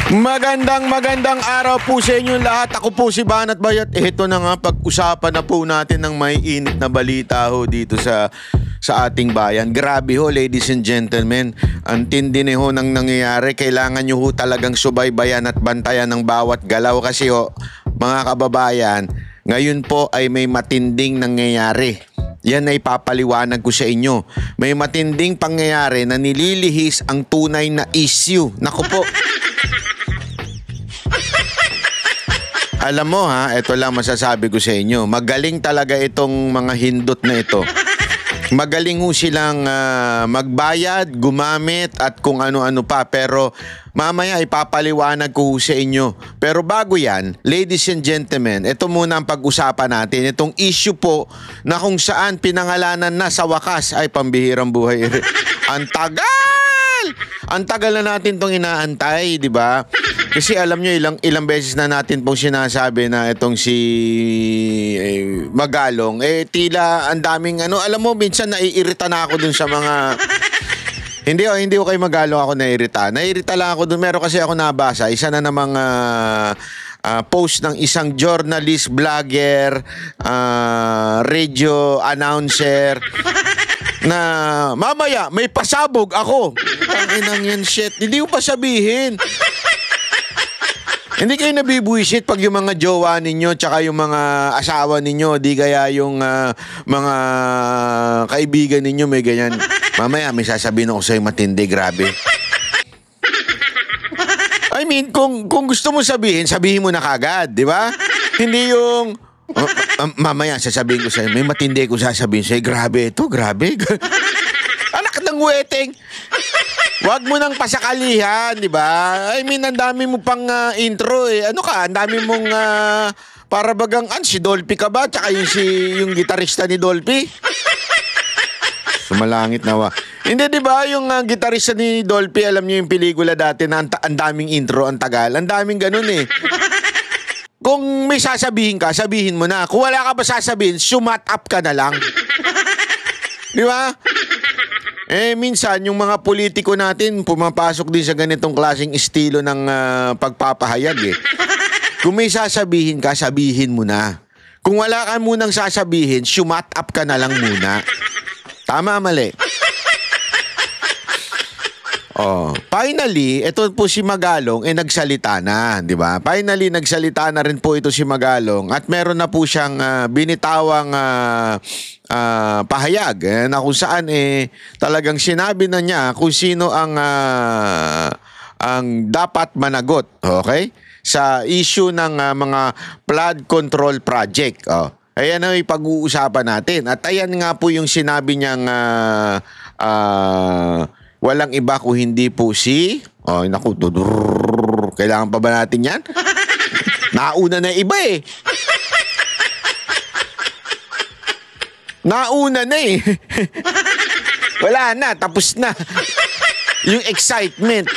Magandang araw po sa inyo lahat. Ako po si Banat Bayat. Ito na nga, pag-usapan na po natin ng may init na balita ho dito sa ating bayan. Grabe ho, ladies and gentlemen. Ang tindi ho nang nangyayari. Kailangan nyo ho talagang subaybayan at bantayan ng bawat galaw kasi ho, mga kababayan, ngayon po ay may matinding nangyayari. Yan ay papaliwanag ko sa inyo. May matinding pangyayari na nililihis ang tunay na issue. Naku po. Alam mo ha, ito lang masasabi ko sa inyo. Magaling talaga itong mga hindot na ito. Magaling ho silang magbayad, gumamit at kung ano-ano pa. Pero mamaya ipapaliwanag ko sa inyo. Pero bago yan, ladies and gentlemen, ito muna ang pag-usapan natin. Itong issue po na kung saan pinangalanan na sa wakas ay pambihirang buhay. Ang tagal! Ang tagal na natin itong inaantay, di ba? Kasi alam nyo, ilang beses na natin pong sinasabi na itong si Magalong, tila ang daming alam mo, minsan naiirita na ako dun sa mga... Hindi ko kay Magalong ako naiirita. Naiirita lang ako dun. Meron kasi ako nabasa, isa na namang post ng isang journalist, vlogger, radio announcer, na mamaya may pasabog ako. Tanginang yan, shit. Hindi ko pa sabihin. Hindi kayo nabibuisit pag yung mga jowa ninyo tsaka yung mga asawa ninyo, di kaya yung mga kaibigan ninyo may ganyan. Mamaya may sasabihin ako sa'yo matindi, grabe. I mean, kung gusto mo sabihin mo na kagad, di ba? Hindi yung mamaya sasabihin ko sa'yo, may matindi ko sasabihin sa'yo, grabe ito, grabe. Anak ng weteng. Wag mo nang pasakalihan, di ba? I mean, ang dami mo pang intro eh. Ano ka? Ang dami mong para bagang si Dolphy ka ba? Tsaka yung gitarista ni Dolphy? Sumalangit nawa. Hindi, di ba? Yung gitarista ni Dolphy, alam niyo yung pelikula dati na ang daming intro, ang tagal. Ang daming ganun eh. Kung may sasabihin ka, sabihin mo na. Kung wala ka ba sasabihin, shut up ka na lang. Di ba? Minsan, yung mga politiko natin, pumapasok din sa ganitong klaseng estilo ng pagpapahayag eh. Kung may sasabihin ka, sabihin mo na. Kung wala ka munang sasabihin, shut up ka na lang muna. Tama, mali? Finally, ito po si Magalong nagsalita na, di ba? Finally, nagsalita na rin po ito si Magalong at meron na po siyang binitawang pahayag na kung saan talagang sinabi na niya kung sino ang dapat managot, okay? Sa issue ng mga flood control project. Ayan ang pag-uusapan natin. At ayan nga po yung sinabi niyang walang iba kung hindi po si... naku, kailangan pa ba natin yan? Nauna na iba eh. Nauna na eh. Wala na, tapos na. Yung excitement.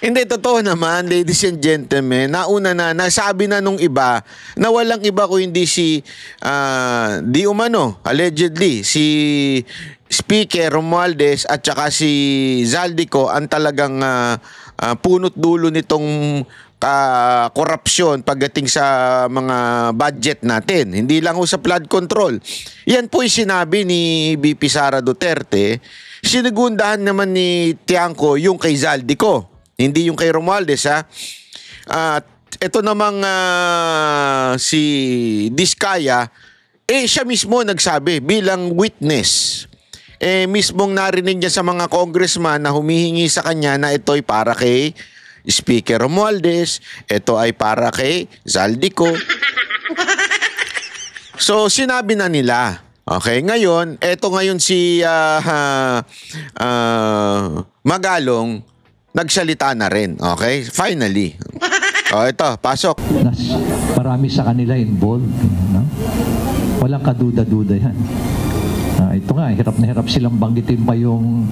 Hindi, totoo naman, ladies and gentlemen, nauna na, nasabi na nung iba na walang iba kung hindi si, di umano, allegedly, si Speaker Romualdez at saka si Zaldico ang talagang punot dulo nitong korupsyon pagdating sa mga budget natin. Hindi lang ho sa flood control. Yan po yung sinabi ni VP Sara Duterte. Sinigundahan naman ni Tiangco yung kay Zaldico. Hindi yung kay Romualdez ha. At ito namang si Diskaya, siya mismo nagsabi bilang witness. Mismong narinig niya sa mga congressman na humihingi sa kanya na ito'y para kay Speaker Romualdez, ito ay para kay Zaldico. So, sinabi na nila. Okay, ngayon, ngayon si Magalong, nagsalita na rin. Okay, finally. Ito, pasok. Marami sa kanila involved. No? Walang kaduda-duda yan. Ito nga, hirap na hirap silang banggitin pa yung...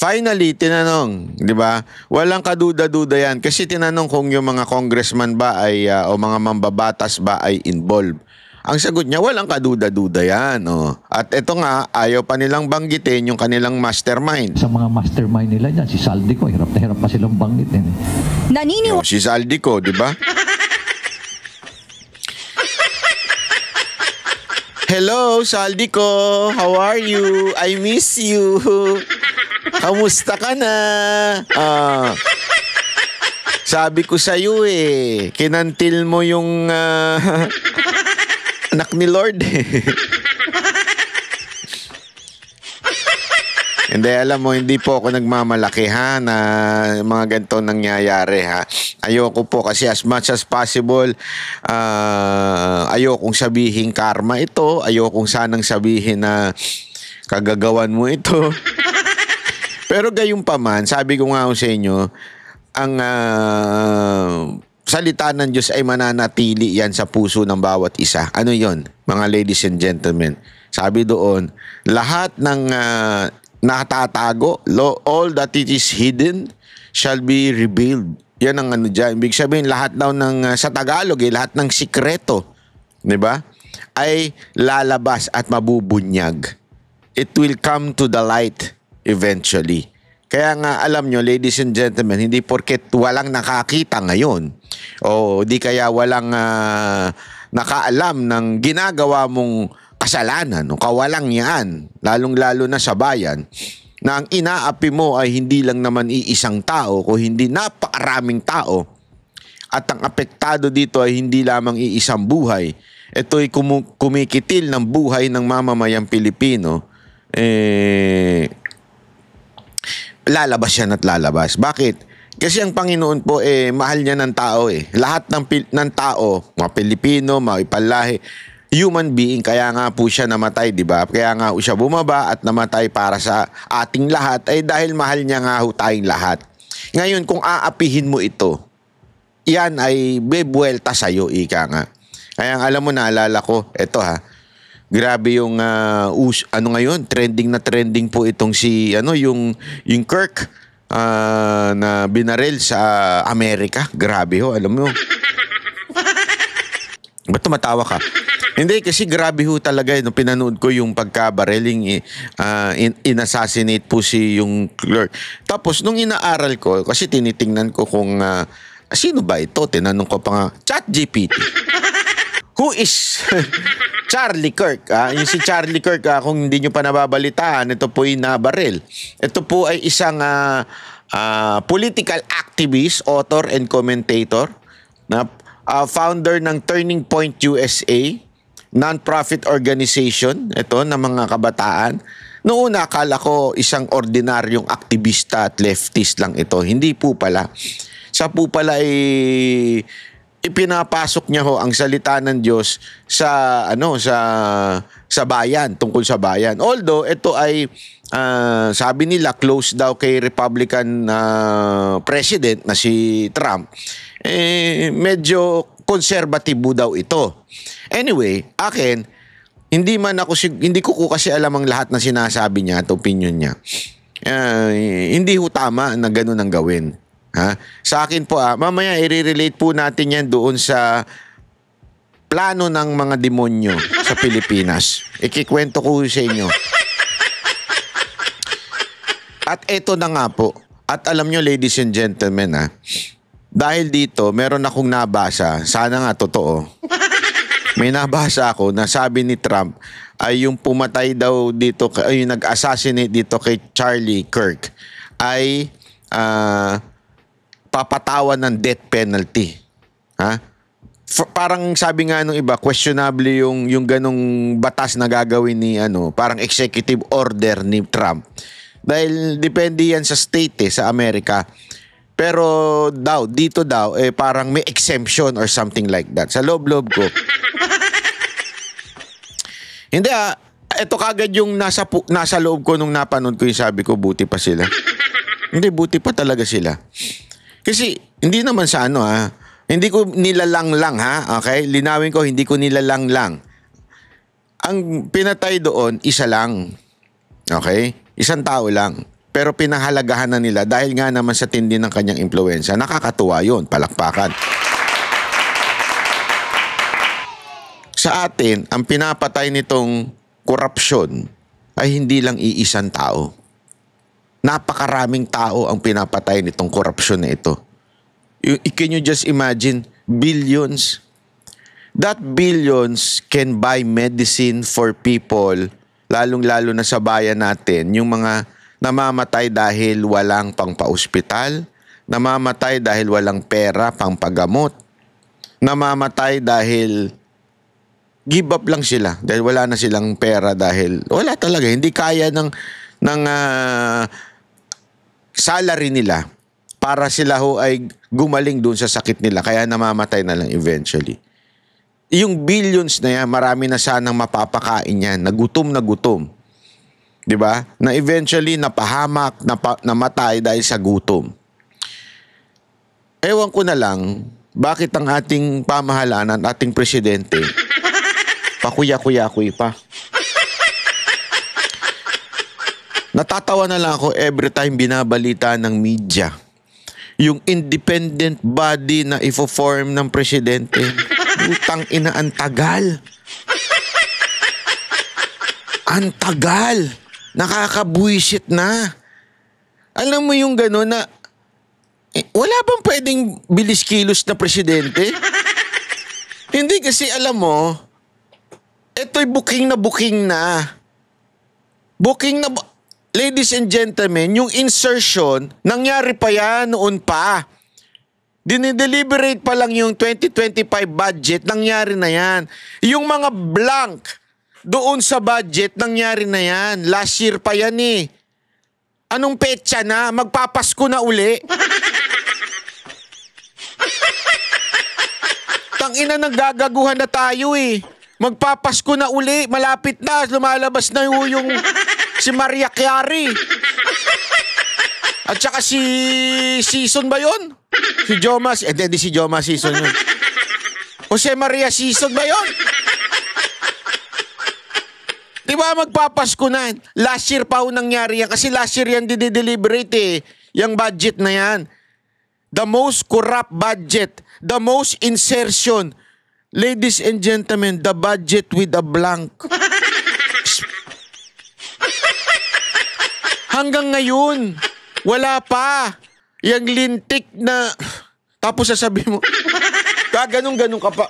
Finally, tinanong, di ba? Walang kaduda-duda yan. Kasi tinanong kung yung mga congressman ba ay, o mga mambabatas ba ay involved. Ang sagot niya, walang kaduda-duda yan. At ito nga, ayaw pa nilang banggitin yung kanilang mastermind. Sa mga mastermind nila dyan, si Zaldico, hirap na hirap pa silang banggitin. Naniniwala Si Zaldico, di ba? Hello, Zaldico. How are you? I miss you. Kamusta ka na? Sabi ko sa'yo kinantil mo yung anak ni Lord. Hindi, alam mo, hindi po ako nagmamalaki na mga ganito nangyayari Ayoko po kasi as much as possible, ayokong sabihin karma ito, ayokong sanang sabihin na kagagawan mo ito. Pero gayon pa man, sabi ko nga sa inyo, ang salita ng Diyos ay mananatili yan sa puso ng bawat isa. Ano yon, mga ladies and gentlemen? Sabi doon, lahat ng nakatatago, all that it is hidden shall be revealed. Yan ang dyan. Ibig sabihin, lahat daw ng, sa Tagalog, lahat ng sikreto, di ba, ay lalabas at mabubunyag. It will come to the light eventually. Kaya nga, alam nyo, ladies and gentlemen, hindi porket walang nakakita ngayon, o di kaya walang nakaalam ng ginagawa mong kasalanan o kawalang yan, lalong-lalo na sa bayan, na ang inaapi mo ay hindi lang naman iisang tao, kung hindi napakaraming tao, at ang apektado dito ay hindi lamang iisang buhay. Ito'y kumikitil ng buhay ng mamamayang Pilipino, lalabas yan at lalabas. Bakit? Kasi ang Panginoon po, mahal niya ng tao. Lahat ng tao, mga Pilipino, mga ipalahi, human being, kaya nga po siya namatay, di ba? Kaya nga po siya bumaba at namatay para sa ating lahat, ay dahil mahal niya nga ho tayong lahat. Ngayon, kung aapihin mo ito, yan ay bebuelta sa'yo, ika nga. Kaya alam mo, naalala ko, eto grabe yung, ngayon, trending na trending po itong yung Kirk, na binaril sa Amerika. Grabe ho, alam mo. Ba't tumatawa ka? Hindi, kasi grabe ho talaga. Nung pinanood ko yung pagka-barreling, in-assassinate po yung clerk. Tapos, nung inaaral ko, kasi tinitingnan ko kung sino ba ito? Tinanong ko pa nga, ChatGPT. Who is Charlie Kirk? Yung si Charlie Kirk, kung hindi nyo pa nababalitaan, ito po yung nabaril. Ito po ay isang political activist, author, and commentator na founder ng Turning Point USA, non-profit organization, ito, ng mga kabataan. Noong una, akala ko isang ordinaryong aktivista at leftist lang ito. Hindi po pala. Siya po pala ay ipinapasok niya ho ang salita ng Diyos sa bayan, tungkol sa bayan. Although ito ay sabi nila close daw kay Republican president na si Trump. Medyo konserbatibo daw ito. Anyway, hindi ko kasi alam ang lahat na sinasabi niya at opinion niya. Hindi ho tama na gano'n ang gawin. Sa akin po, mamaya i-relate po natin yan doon sa plano ng mga demonyo sa Pilipinas. Ikikwento ko sa inyo. At eto na nga po. At alam nyo, ladies and gentlemen, dahil dito, meron akong nabasa, sana nga totoo. May nabasa ako na sabi ni Trump ay yung pumatay daw dito, ay yung nag-assassinate dito kay Charlie Kirk ay papatawan ng death penalty. Parang sabi nga nung iba, questionable yung ganong batas na gagawin ni parang executive order ni Trump. Dahil depende yan sa state sa Amerika. Pero dito daw, parang may exemption or something like that. Sa loob-loob ko. Hindi ito kagad yung nasa loob ko nung napanood ko yung sabi ko, buti pa sila. Hindi, buti pa talaga sila. Kasi, hindi naman sa hindi ko nilalang lang okay? Linawin ko, hindi ko nilalang lang. Ang pinatay doon, isa lang. Okay? Isang tao lang. Pero pinahalagahan na nila dahil nga naman sa tindi ng kanyang impluwensya. Nakakatuwa yun, palakpakan. Sa atin, ang pinapatay nitong korupsyon ay hindi lang iisang tao. Napakaraming tao ang pinapatay nitong korupsyon na ito. Can you just imagine? Billions. That billions can buy medicine for people, lalong-lalo na sa bayan natin, yung mga namamatay dahil walang pangpa-ospital, namamatay dahil walang pera pang paggamot, namamatay dahil give up lang sila dahil wala na silang pera, dahil wala talaga, hindi kaya ng salary nila para sila ho ay gumaling dun sa sakit nila, kaya namamatay na lang eventually. Yung billions na yan, marami na sanang mapapakain yan, nagutom na gutom. 'Di ba? Na eventually napahamak, namatay dahil sa gutom. Ewan ko na lang, bakit ang ating pamahalaan, ating presidente, pakuya-kuya-kuy pa. Natatawa na lang ako every time binabalita ng media yung independent body na ifo-form ng presidente. Utang ina, ang tagal. Ang tagal. Nakakabuisit na. Alam mo yung gano'n na, wala bang pwedeng bilis-kilos na presidente? Hindi, kasi alam mo, ito'y booking na. Booking na. Ladies and gentlemen, yung insertion, nangyari pa yan noon pa. Dinideliberate pa lang yung 2025 budget, nangyari na yan. Yung mga blank doon sa budget, nangyari na yan. Last year pa yan eh. Anong petsa na? Magpapasko na uli. Tangina, naggagaguhan na tayo eh. Magpapasko na uli. Malapit na. Lumalabas na yung si Maria Chiari. At saka si Season ba yun? Si Jomas, hindi si Jomas Season yun. Jose Maria Season ba yun? Di ba magpapasko na? Last year pa nangyari yan. Kasi last year yan dideliberate eh. Yung budget na yan. The most corrupt budget. The most insertion. Ladies and gentlemen, the budget with a blank. Hanggang ngayon, wala pa. Yang lintik na, tapos sasabihin mo, gaganong-ganong ka pa.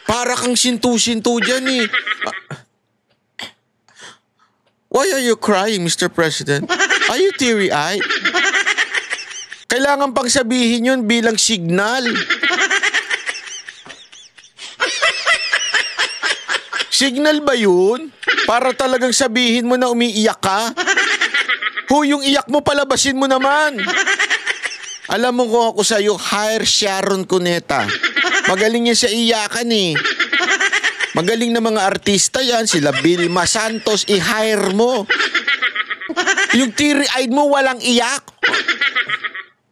Para kang sintu-sintu dyan eh. Why are you crying, Mr. President? Are you teary-eyed? Kailangan pang sabihin yun bilang signal. Signal ba yun? Para talagang sabihin mo na umiiyak ka? Yung iyak mo, palabasin mo naman. Alam mo kung ako sa'yo, hire Sharon Cuneta. Magaling yan sa iyakan eh. Magaling na mga artista yan, sila Vilma Santos, i-hire mo. Yung teary-eyed mo, walang iyak.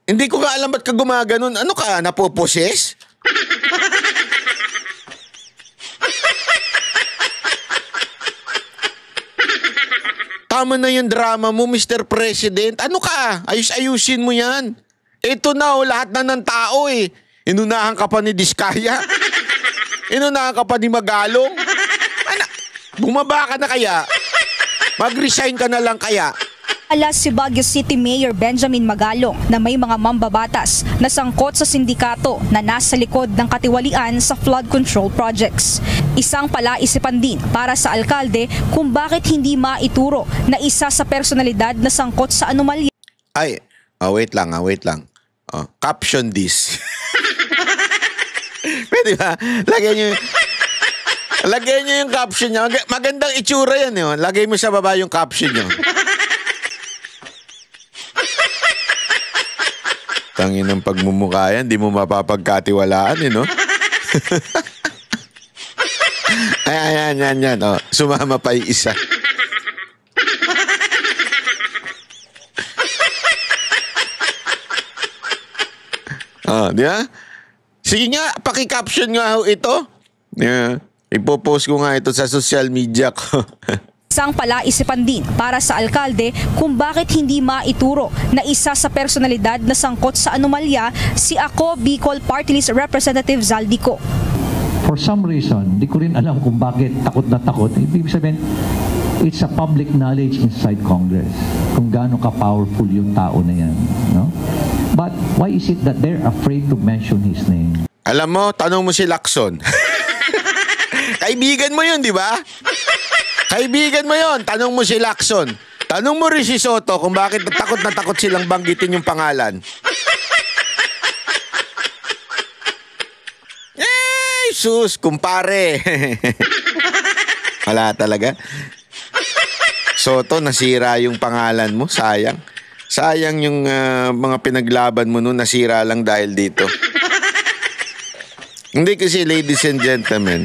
Hindi ko nga alam ba't ka gumaganon. Ano ka, napoposes? Tama na yung drama mo, Mr. President. Ano ka? Ayusin mo yan. Ito na, lahat na ng tao eh. Inunahan ka pa ni Diskaya. Inunahan ka pa ni Magalong. Bumaba ka na kaya? Mag-resign ka na lang kaya? Alas si Baguio City Mayor Benjamin Magalong na may mga mambabatas na sangkot sa sindikato na nasa likod ng katiwalian sa flood control projects. Isang palaisipan din para sa alkalde kung bakit hindi maituro na isa sa personalidad na sangkot sa anomalya. Ay, wait lang. Caption this. Pwede ba? Lagay nyo yung caption nyo. Magandang itsura yan yun. Lagay mo sa baba yung caption nyo. Tangin ng pagmumukha yan, di mo mapapagkatiwalaan no? Ayan. Oh, sumama pa yung isa. Oh, di ba? Sige nga, paki-caption nga ho ito. Yeah. Ipopost ko nga ito sa social media ko. Isang palaisipan din para sa alkalde kung bakit hindi maituro na isa sa personalidad na sangkot sa anomalya si Ako Bicol Party List Representative Zaldico. For some reason, di ko rin alam kung bakit takot na takot. Ibig sabihin, it's a public knowledge inside Congress. kung gaano ka-powerful yung tao na yan. No? But why is it that they're afraid to mention his name? Alam mo, tanong mo si Lacson. Kaibigan mo yun, di ba? Kaibigan mo yun. Tanong mo si Lacson. Tanong mo rin si Soto kung bakit na takot silang banggitin yung pangalan. Sus, kumpare. Wala talaga. Soto, nasira yung pangalan mo. Sayang. Sayang yung mga pinaglaban mo noon. Nasira lang dahil dito. Hindi kasi, ladies and gentlemen,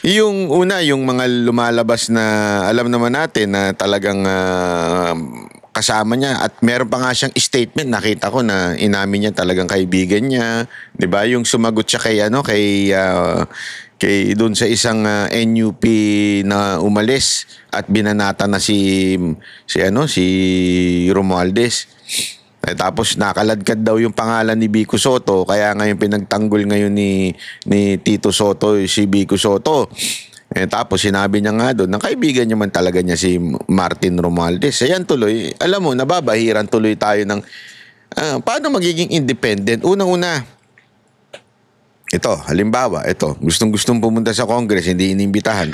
yung una, yung mga lumalabas na alam naman natin na talagang kasama niya at meron pa nga siyang statement, nakita ko na inamin niya talagang kaibigan niya, 'di ba? Yung sumagot siya kay doon sa isang NUP na umalis at binanata na si Romualdez. Tapos nakaladkad daw yung pangalan ni Vico Soto, kaya ngayon pinagtanggol ngayon ni Tito Soto si Vico Soto. Tapos sinabi niya nga doon, ng kaibigan niya man talaga niya si Martin Romualdez. Ayan tuloy, alam mo, nababahiran tuloy tayo ng paano magiging independent. Unang-una, ito, halimbawa, ito, gustong-gustong pumunta sa Congress, hindi inimbitahan.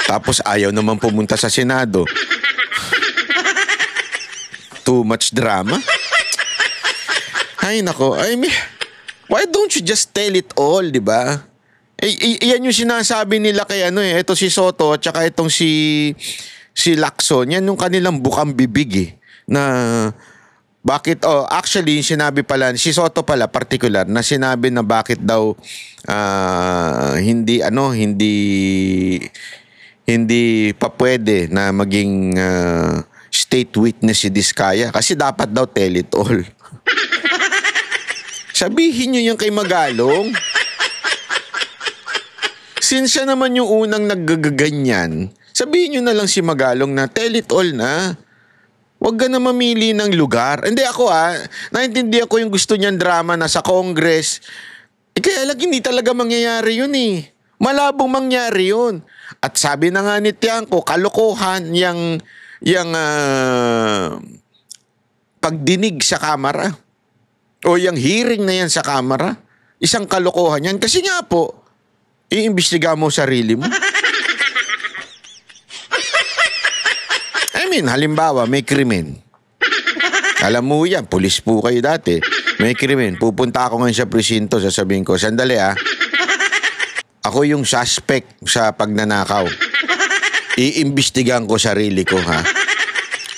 Tapos ayaw naman pumunta sa Senado. Too much drama. Ay, nako, why don't you just tell it all, di ba? Yan yung sinasabi nila kay ito si Soto at saka itong si Lacson. Yan yung kanilang bukang bibig na bakit, actually sinabi pala, si Soto pala particular na sinabi na bakit daw hindi pa pwede na maging state witness si Diskaya kasi dapat daw tell it all. Sabihin nyo yan kay Magalong. Since siya naman yung unang naggaganyan, sabihin nyo na lang si Magalong na tell it all na. Huwag ka na mamili ng lugar. Hindi ako naintindihan ko yung gusto niyan drama na sa Congress. Kaya lang hindi talaga mangyayari yun eh. Malabong mangyari yun. At sabi na nga ni Tiangco, kalokohan yung pagdinig sa kamera. O yung hearing na yan sa kamera. Isang kalokohan yan. Kasi nga po, iimbestiga mo sarili mo. I mean, halimbawa, may krimen. Alam mo yan, pulis po kayo dati. May krimen. Pupunta ako ngayon sa presinto, sasabihin ko, sandali ako yung suspect sa pagnanakaw. Iimbestigahan ko sarili ko, ha?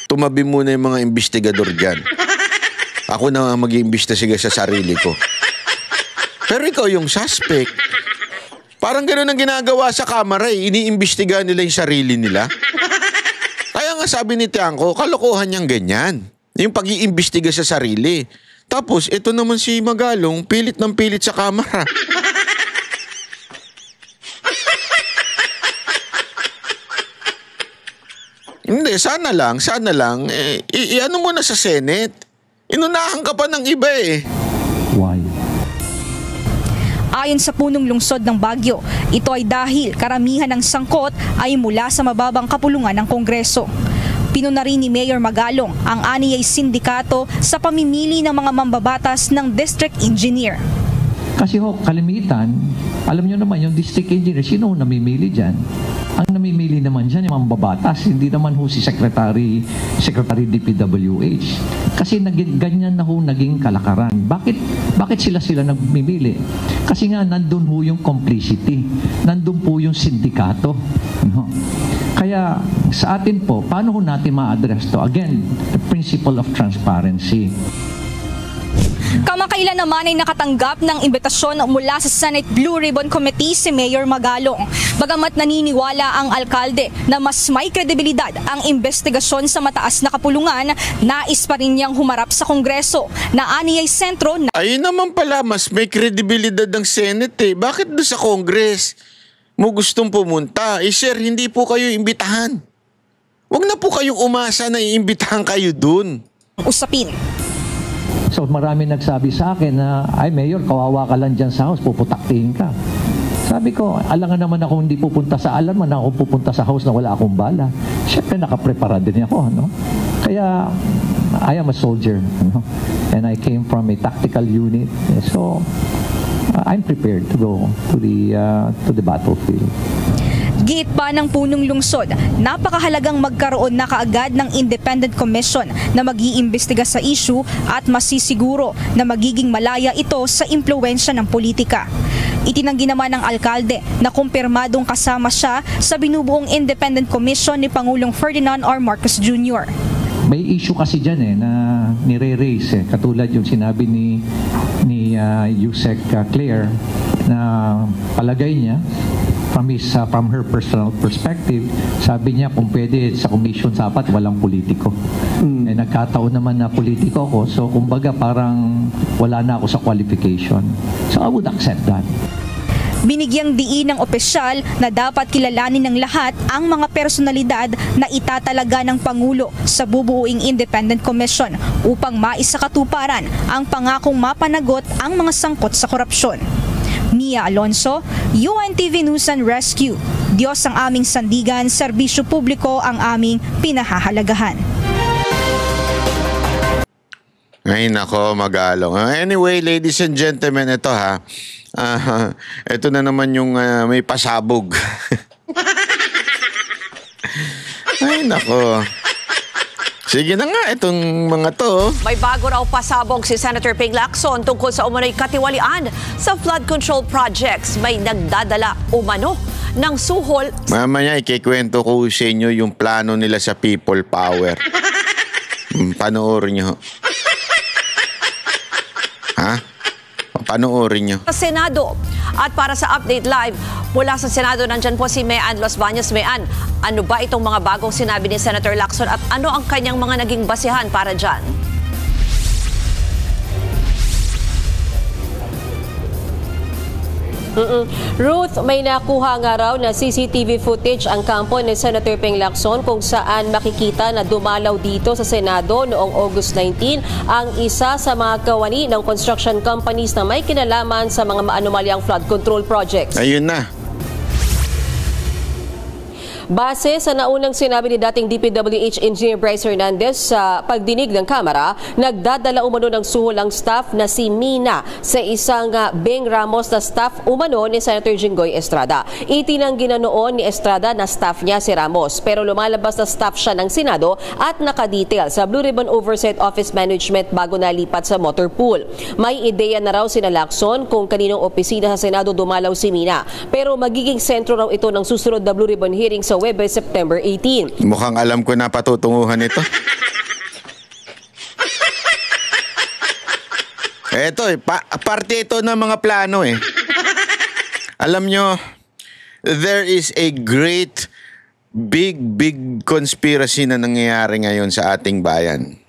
Tumabi muna yung mga investigador dyan. Ako na mag-iimbestiga sa sarili ko. Pero ikaw yung suspect. Parang gano'n ang ginagawa sa kamera eh. Iniimbestigahan nila yung sarili nila. Kaya nga sabi ni Tiangco, kalokohan niyang ganyan. Yung pag-iimbestiga sa sarili. Tapos, ito naman si Magalong, pilit ng pilit sa kamera. Hindi, sana lang, ano mo na sa Senate. Inunahan ka pa ng iba eh. Why? Ayon sa punong lungsod ng Baguio, ito ay dahil karamihan ng sangkot ay mula sa mababang kapulungan ng Kongreso. Pinuna rin ni Mayor Magalong ang aniyay sindikato sa pamimili ng mga mambabatas ng district engineer. Kasi kalimitan, alam nyo naman yung district engineer, sino namimili dyan? Ang namimili naman dyan yung mambabatas, hindi naman si Secretary DPWH. Kasi ganyan na naging kalakaran. Bakit sila nagmimili? Kasi nga nandun yung complicity, nandun po yung sindikato. No? Kaya sa atin po, paano natin ma-address to? Again, the principle of transparency. Kamakailan naman ay nakatanggap ng imbitasyon mula sa Senate Blue Ribbon Committee si Mayor Magalong. Bagamat naniniwala ang alkalde na mas may kredibilidad ang investigasyon sa mataas na kapulungan, nais pa rin niyang humarap sa Kongreso na aniyay sentro na... Ayun naman pala, mas may kredibilidad ng Senate eh. Bakit doon sa Congress mo gustong pumunta? Sir, hindi po kayo imbitahan. Huwag na po kayong umasa na iimbitahan kayo doon. Usapin. So marami nagsabi sa akin na, ay Mayor, kawawa ka lang dyan sa house, puputaktihin ka. Sabi ko, alangan naman ako hindi pupunta sa alarm, na ako pupunta sa house na wala akong bala. Siyempre, nakaprepara din ako, no? Kaya, I am a soldier, no? And I came from a tactical unit. So, I'm prepared to go to the battlefield. Giit pa ng punong lungsod, napakahalagang magkaroon na kaagad ng independent commission na mag-iimbestiga sa issue at masisiguro na magiging malaya ito sa impluwensya ng politika. Itinanggi naman ng alkalde na kumpirmadong kasama siya sa binubuong independent commission ni Pangulong Ferdinand R. Marcos Jr. May issue kasi dyan na nire-raise katulad yung sinabi ni Yusek Claire na palagay niya from her personal perspective, sabi niya kung pwede sa commission dapat walang politiko. Eh, nagkataon naman na politiko ako, so kumbaga parang wala na ako sa qualification. So I would accept that. Binigyang diin ng opisyal na dapat kilalanin ng lahat ang mga personalidad na itatalaga ng Pangulo sa bubuuing Independent Commission upang maisakatuparan ang pangakong mapanagot ang mga sangkot sa korupsyon. Mia Alonso, UNTV News and Rescue. Diyos ang aming sandigan, serbisyo publiko ang aming pinahahalagahan. Ay nako, Magalong. Anyway, ladies and gentlemen, ito ha. Ito na naman yung may pasabog. Ay nako. Sige na nga, itong mga to. May bago raw pasabog si Senator Ping Lacson tungkol sa umano'y katiwalian sa flood control projects. May nagdadala umano ng suhol. Mamaya ikikwento ko sa inyo yung plano nila sa People Power. Panoorin nyo. Ha? Panoorin nyo. Sa Senado. At para sa Update Live, mula sa Senado, nandyan po si Mean Los Baños. Mean, ano ba itong mga bagong sinabi ni Senator Lacson at ano ang kanyang mga naging basihan para dyan? Ruth, may nakuha nga raw na CCTV footage ang kampo ni Senator Ping Lacson kung saan makikita na dumalaw dito sa Senado noong August 19 ang isa sa mga kawani ng construction companies na may kinalaman sa mga maanumalyang flood control projects. Ayun na. Base sa naunang sinabi ni dating DPWH Engineer Bryce Hernandez sa pagdinig ng Kamara, nagdadala umano ng suhol ang staff na si Mina sa isang Beng Ramos na staff umano ni Senator Jinggoy Estrada. Itinanggi na noon ni Estrada na staff niya si Ramos, pero lumalabas na staff siya ng Senado at nakadetail sa Blue Ribbon Oversight Office Management bago nalipat sa motor pool. May ideya na raw sina Lacson kung kaninong opisina sa Senado dumalaw si Mina, pero magiging sentro raw ito ng susunod na Blue Ribbon hearing sa Webes, September 18. Mukhang alam ko na patutunguhan ito. Ito parte ito ng mga plano eh. Alam nyo, there is a great, big conspiracy na nangyayari ngayon sa ating bayan.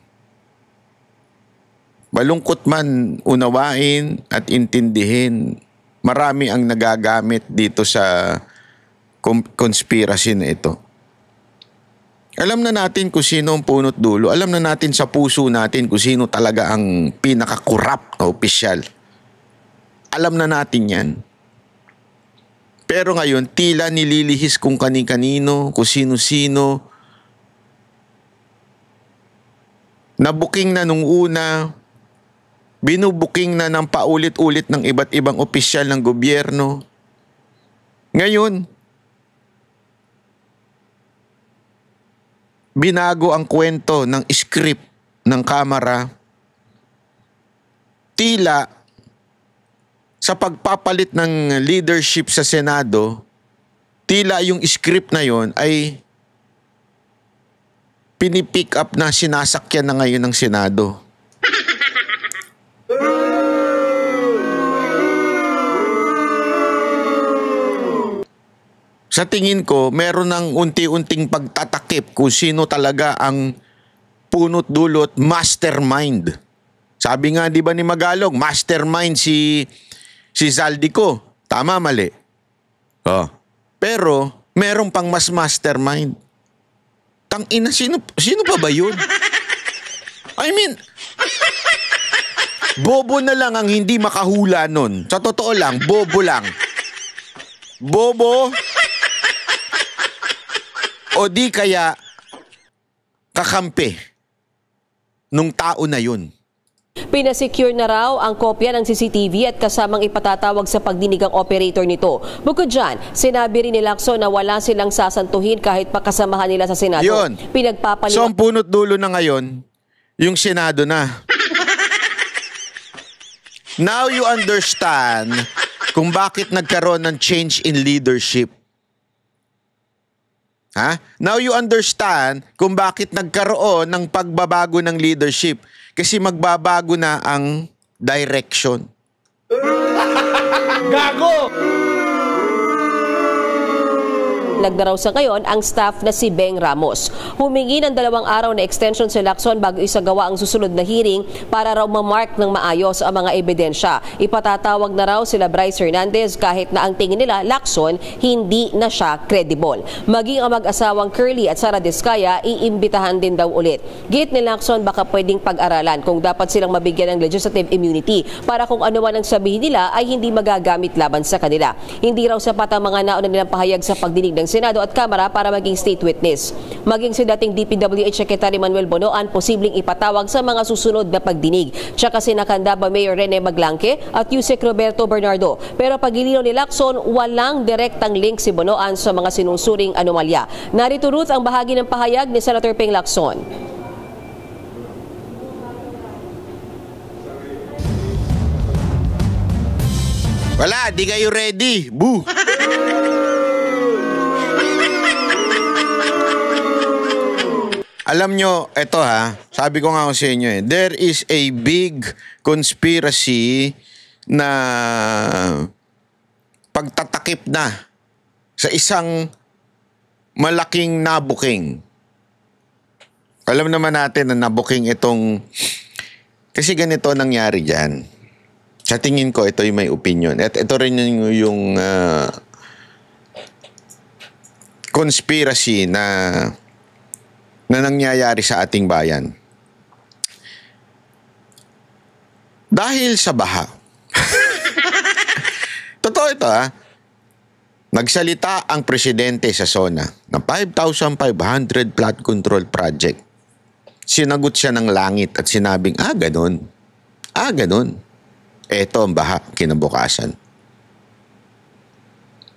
Malungkot man unawain at intindihin, marami ang nagagamit dito sa conspiracy na ito. Alam na natin kung sino ang punot dulo. Alam na natin sa puso natin kung sino talaga ang pinaka-corrupt na opisyal. Alam na natin yan. Pero ngayon, tila nililihis kung kani-kanino, kung sino-sino. Nabuking na nung una, binubuking na ng paulit-ulit ng iba't ibang opisyal ng gobyerno. Ngayon, binago ang kwento ng script ng Kamara. Tila sa pagpapalit ng leadership sa Senado, tila yung script na yon ay pinipick up na sinasakyan na ngayon ng Senado. Sa tingin ko, meron ng unti-unting pagtatakip kung sino talaga ang punot dulot mastermind. Sabi nga di ba ni Magalong, mastermind si Zaldico. Tama, mali? Oh. Pero merong pang mas mastermind. Tangina, sino pa ba yun? I mean, bobo na lang ang hindi makahula nun. Sa totoo lang, bobo lang. bobo, o di kaya kakampi nung tao na yun. Pinasecure na raw ang kopya ng CCTV at kasamang ipatatawag sa pagdinig ang operator nito. Bukod dyan, sinabi rin ni Lacson na wala silang sasantuhin kahit pakasamahan nila sa Senado. Yun. So ang punot dulo na ngayon, yung Senado na. Now you understand kung bakit nagkaroon ng change in leadership. Ha? Now you understand kung bakit nagkaroon ng pagbabago ng leadership. Kasi magbabago na ang direction. Gago! Nagdaraw sa ngayon ang staff na si Beng Ramos. Humingi ng 2 araw na extension si Lacson bago isagawa ang susunod na hearing para raw ma-mark ng maayos ang mga ebidensya. Ipatatawag na raw sila Bryce Hernandez kahit na ang tingin nila Lacson hindi na siya credible. Maging ang mag-asawang Curly at Sara Diskaya iimbitahan din daw ulit. Git ni Lacson baka pwedeng pag-aralan kung dapat silang mabigyan ng legislative immunity para kung ano man ang sabihin nila ay hindi magagamit laban sa kanila. Hindi raw sapat ang mga nauna nilang pahayag sa pagdinig ng Senado at Kamara para maging state witness. Maging si dating DPWH Secretary Manuel Bonoan posibleng ipatawag sa mga susunod na pagdinig. Tsaka si Candaba Mayor Rene Maglangke at Yusek Roberto Bernardo. Pero pagilinaw ni Lacson, walang direktang link si Bonoan sa mga sinusuring anomalya. Narito Ruth ang bahagi ng pahayag ni Senator Ping Lacson. Wala, di kayo ready. Boo! Alam nyo, eto sabi ko nga sa inyo there is a big conspiracy na pagtatakip na sa isang malaking nabuking. Alam naman natin na nabuking itong, kasi ganito nangyari dyan. Sa tingin ko, ito yung may opinion. At ito rin yung conspiracy na nangyayari sa ating bayan. Dahil sa baha. Totoo ito Nagsalita ang presidente sa SONA na 5,500 flood control project. Sinagot siya ng langit at sinabing, ganun. Ganun. Eto ang baha kinabukasan.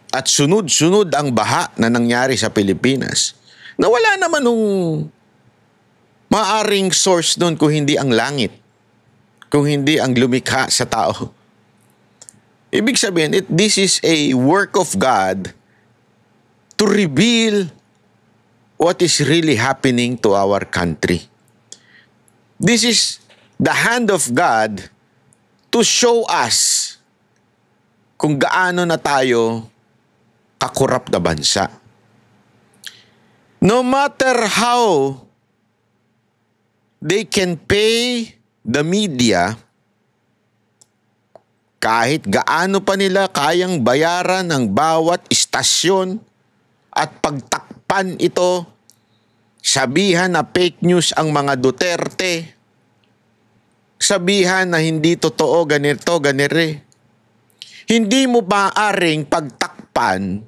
At sunod-sunod ang baha na nangyari sa Pilipinas na wala naman nung maaring source nun kung hindi ang langit, kung hindi ang lumikha sa tao. Ibig sabihin, this is a work of God to reveal what is really happening to our country. This is the hand of God to show us kung gaano na tayo kakurap na bansa. No matter how they can pay the media, kahit gaano pa nila kayang bayaran ang bawat istasyon at pagtakpan ito, sabihan na fake news ang mga Duterte, sabihan na hindi totoo ganito, ganire, hindi mo maaaring pagtakpan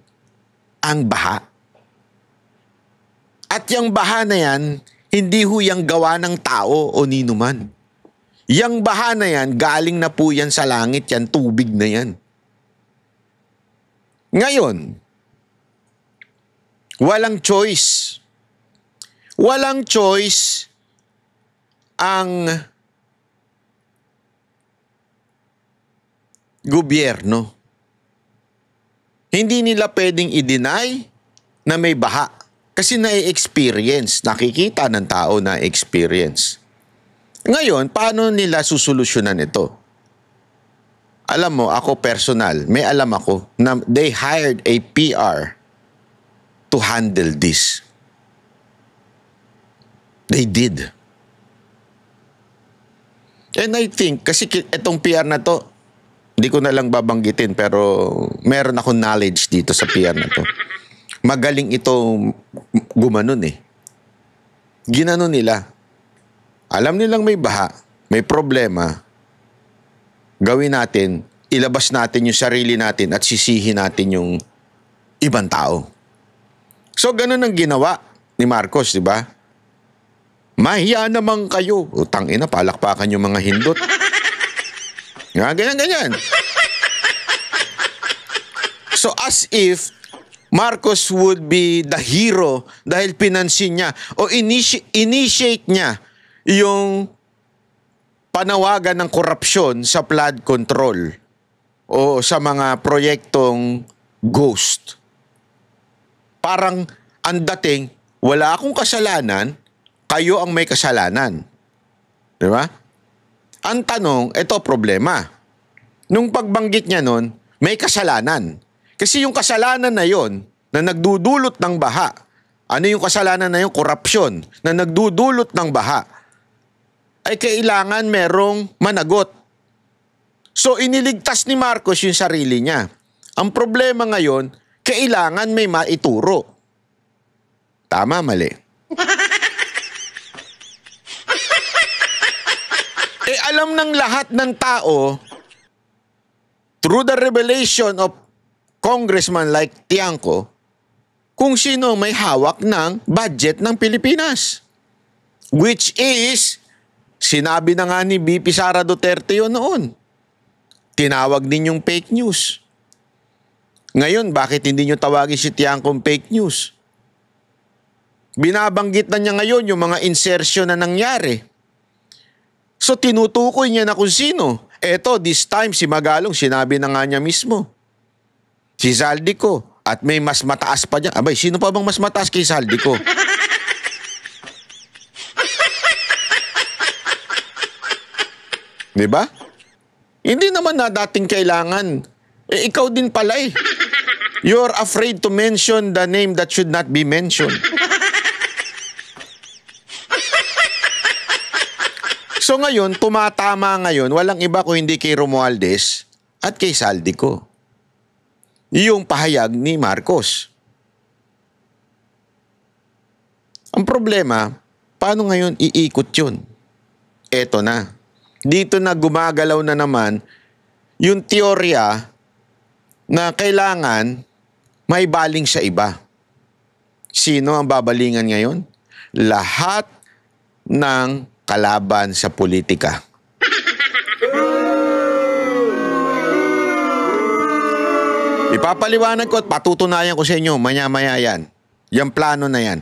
ang baha. At yung baha na yan, hindi ho yung gawa ng tao o ninuman. Yang baha na yan, galing na po yan sa langit, yan tubig na yan. Ngayon, walang choice. Walang choice ang gobyerno. Hindi nila pwedeng i-deny na may baha. Kasi na-experience, nakikita ng tao na experience. Ngayon, paano nila susolusyonan ito? Alam mo, ako personal, may alam ako na they hired a PR to handle this. They did. And I think, kasi itong PR na to, hindi ko na lang babanggitin, pero meron akong knowledge dito sa PR na to. Magaling ito gumanon Ginanon nila. Alam nilang may baha, may problema. Gawin natin, ilabas natin yung sarili natin at sisihin natin yung ibang tao. So ganun ang ginawa ni Marcos, di ba? Mahiya naman kayo. Utang ina, palakpakan yung mga hindot. Ganyan. So as if Marcos would be the hero dahil pinansin niya o initiate niya yung panawagan ng korupsyon sa flood control o sa mga proyektong ghost. Parang ang dating, wala akong kasalanan, kayo ang may kasalanan. Di ba? Ang tanong, ito problema. Nung pagbanggit niya nun, may kasalanan. Kasi yung kasalanan na yon na nagdudulot ng baha, ano yung kasalanan na yun? Korupsyon na nagdudulot ng baha, ay kailangan merong managot. So iniligtas ni Marcos yung sarili niya. Ang problema ngayon, kailangan may maituro. Tama, mali. Alam ng lahat ng tao, through the revelation of congressman like Tiangco, kung sino may hawak ng budget ng Pilipinas. Which is, sinabi na nga ni VP Sara Duterte yun noon. Tinawag din yung fake news. Ngayon, bakit hindi nyo tawagin si Tiangco fake news? Binabanggit na niya ngayon yung mga insertion na nangyari. So tinutukoy niya na kung sino. Eto, this time si Magalong, sinabi na nga niya mismo. Si Zaldico. At may mas mataas pa dyan. Abay, sino pa bang mas mataas kay Zaldico? Diba? Hindi naman na dating kailangan. Ikaw din pala eh. You're afraid to mention the name that should not be mentioned. So ngayon, tumatama ngayon, walang iba kung hindi kay Romualdez at kay Zaldico. Yung pahayag ni Marcos. Ang problema, paano ngayon iikot yun? Eto na. Dito na gumagalaw na naman yung teorya na kailangan may baling sa iba. Sino ang babalingan ngayon? Lahat ng kalaban sa politika. Ipapaliwanag ko at patutunayan ko sa inyo, maya-maya yan. Yung plano na yan.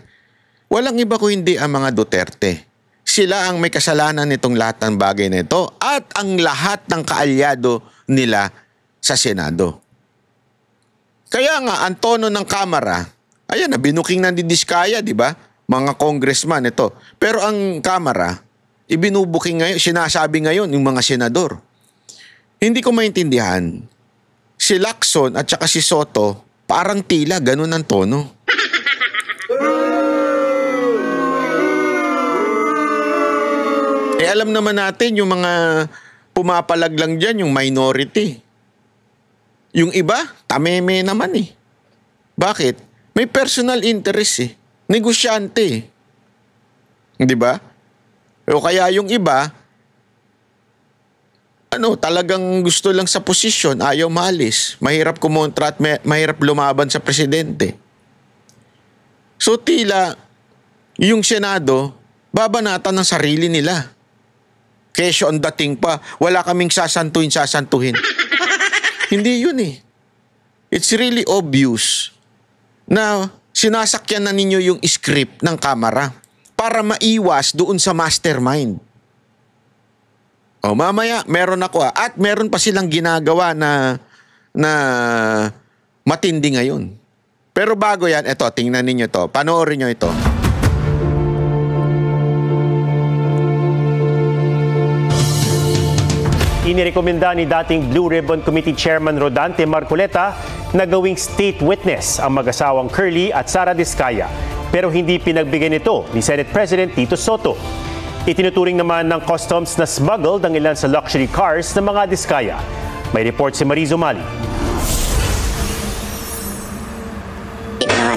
Walang iba ko hindi ang mga Duterte. Sila ang may kasalanan nitong lahat ng bagay na ito at ang lahat ng kaalyado nila sa Senado. Kaya nga, ang tono ng Kamara, ayan na, binuking na ni Diskaya, di ba? Mga congressman ito. Pero ang Kamara, ibinubuking ngayon, sinasabi ngayon yung mga senador. Hindi ko maintindihan. Si Lacson at saka si Soto, parang tila, ganun ang tono. Alam naman natin yung mga pumapalag lang dyan, yung minority. Yung iba, tameme naman eh. Bakit? May personal interest eh. Negosyante eh. Di ba? O kaya yung iba, talagang gusto lang sa posisyon, ayaw maalis. Mahirap kumontra at mahirap lumaban sa presidente. So tila, yung Senado, babanatan ng sarili nila. Kesyo ang dating pa, wala kaming sasantuhin. Hindi yun eh. It's really obvious na sinasakyan na ninyo yung script ng Kamara para maiwas doon sa mastermind. O mamaya, meron ako at meron pa silang ginagawa na matindi ngayon. Pero bago yan, tingnan ninyo to. Panoorin nyo ito. Inirekomenda ni dating Blue Ribbon Committee Chairman Rodante Marcoleta na gawing state witness ang mag-asawang Curly at Sara Diskaya. Pero hindi pinagbigay nito ni Senate President Tito Soto. Itinuturing naman ng Customs na smuggled ang ilan sa luxury cars ng mga Diskaya. May report si Marizo Mali.